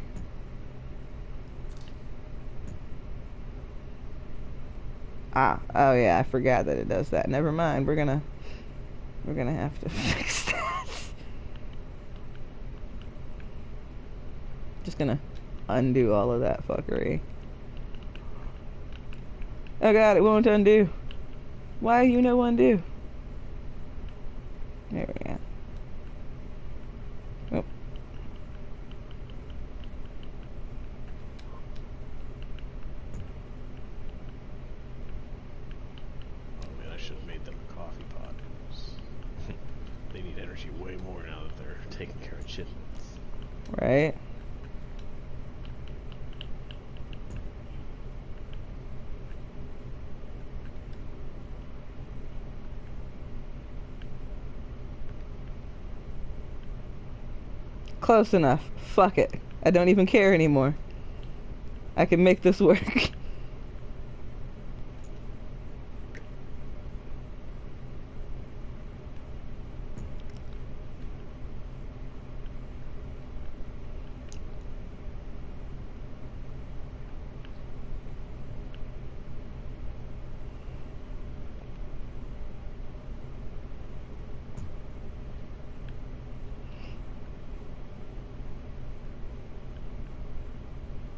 Oh yeah, I forgot that it does that. Never mind. We're gonna have to fix that. Just gonna undo all of that fuckery. Oh god, it won't undo. Why you no undo? There we go. Oh. Man, I should have made them a coffee pot. They need energy way more now that they're taking care of chitlins. Right? Close enough. Fuck it. I don't even care anymore. I can make this work.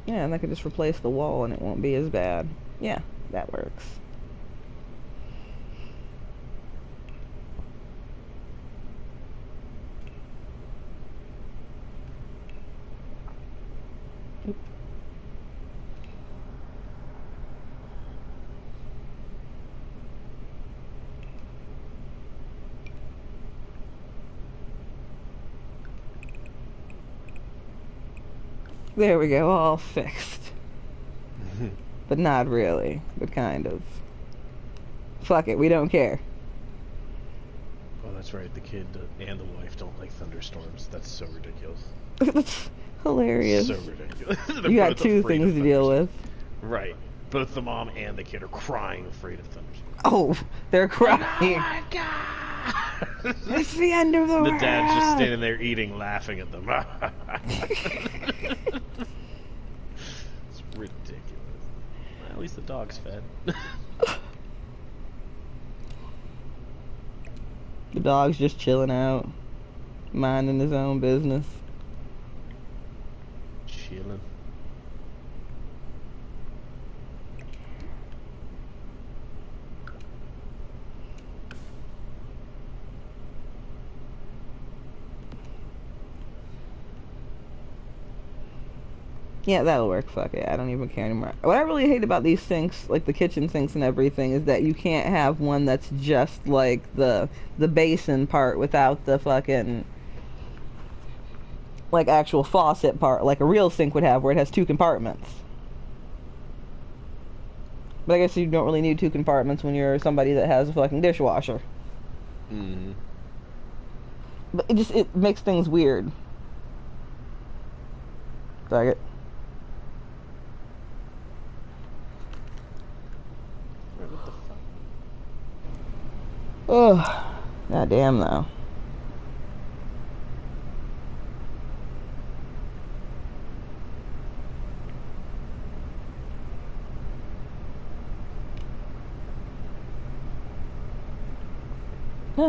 Yeah, and I could just replace the wall and it won't be as bad. Yeah, that works. Oop. There we go, all fixed. But not really, but kind of. Fuck it, we don't care. Oh, that's right. The kid and the wife don't like thunderstorms. That's so ridiculous. That's hilarious. So ridiculous. You got two things to deal with. Right. Both the mom and the kid are crying, afraid of thunderstorms. Oh, they're crying. Oh my god! It's the end of the world. The dad's just standing there eating, laughing at them. It's ridiculous. Well, at least the dog's fed. The dog's just chilling out, minding his own business. Chilling. Yeah, that'll work. Fuck it. I don't even care anymore. What I really hate about these sinks, like the kitchen sinks and everything, is that you can't have one that's just like the basin part without the fucking like actual faucet part, like a real sink would have, where it has two compartments. But I guess you don't really need two compartments when you're somebody that has a fucking dishwasher. Mm-hmm. But it makes things weird. Fuck it. What the fuck? Ugh. God damn though. Yeah,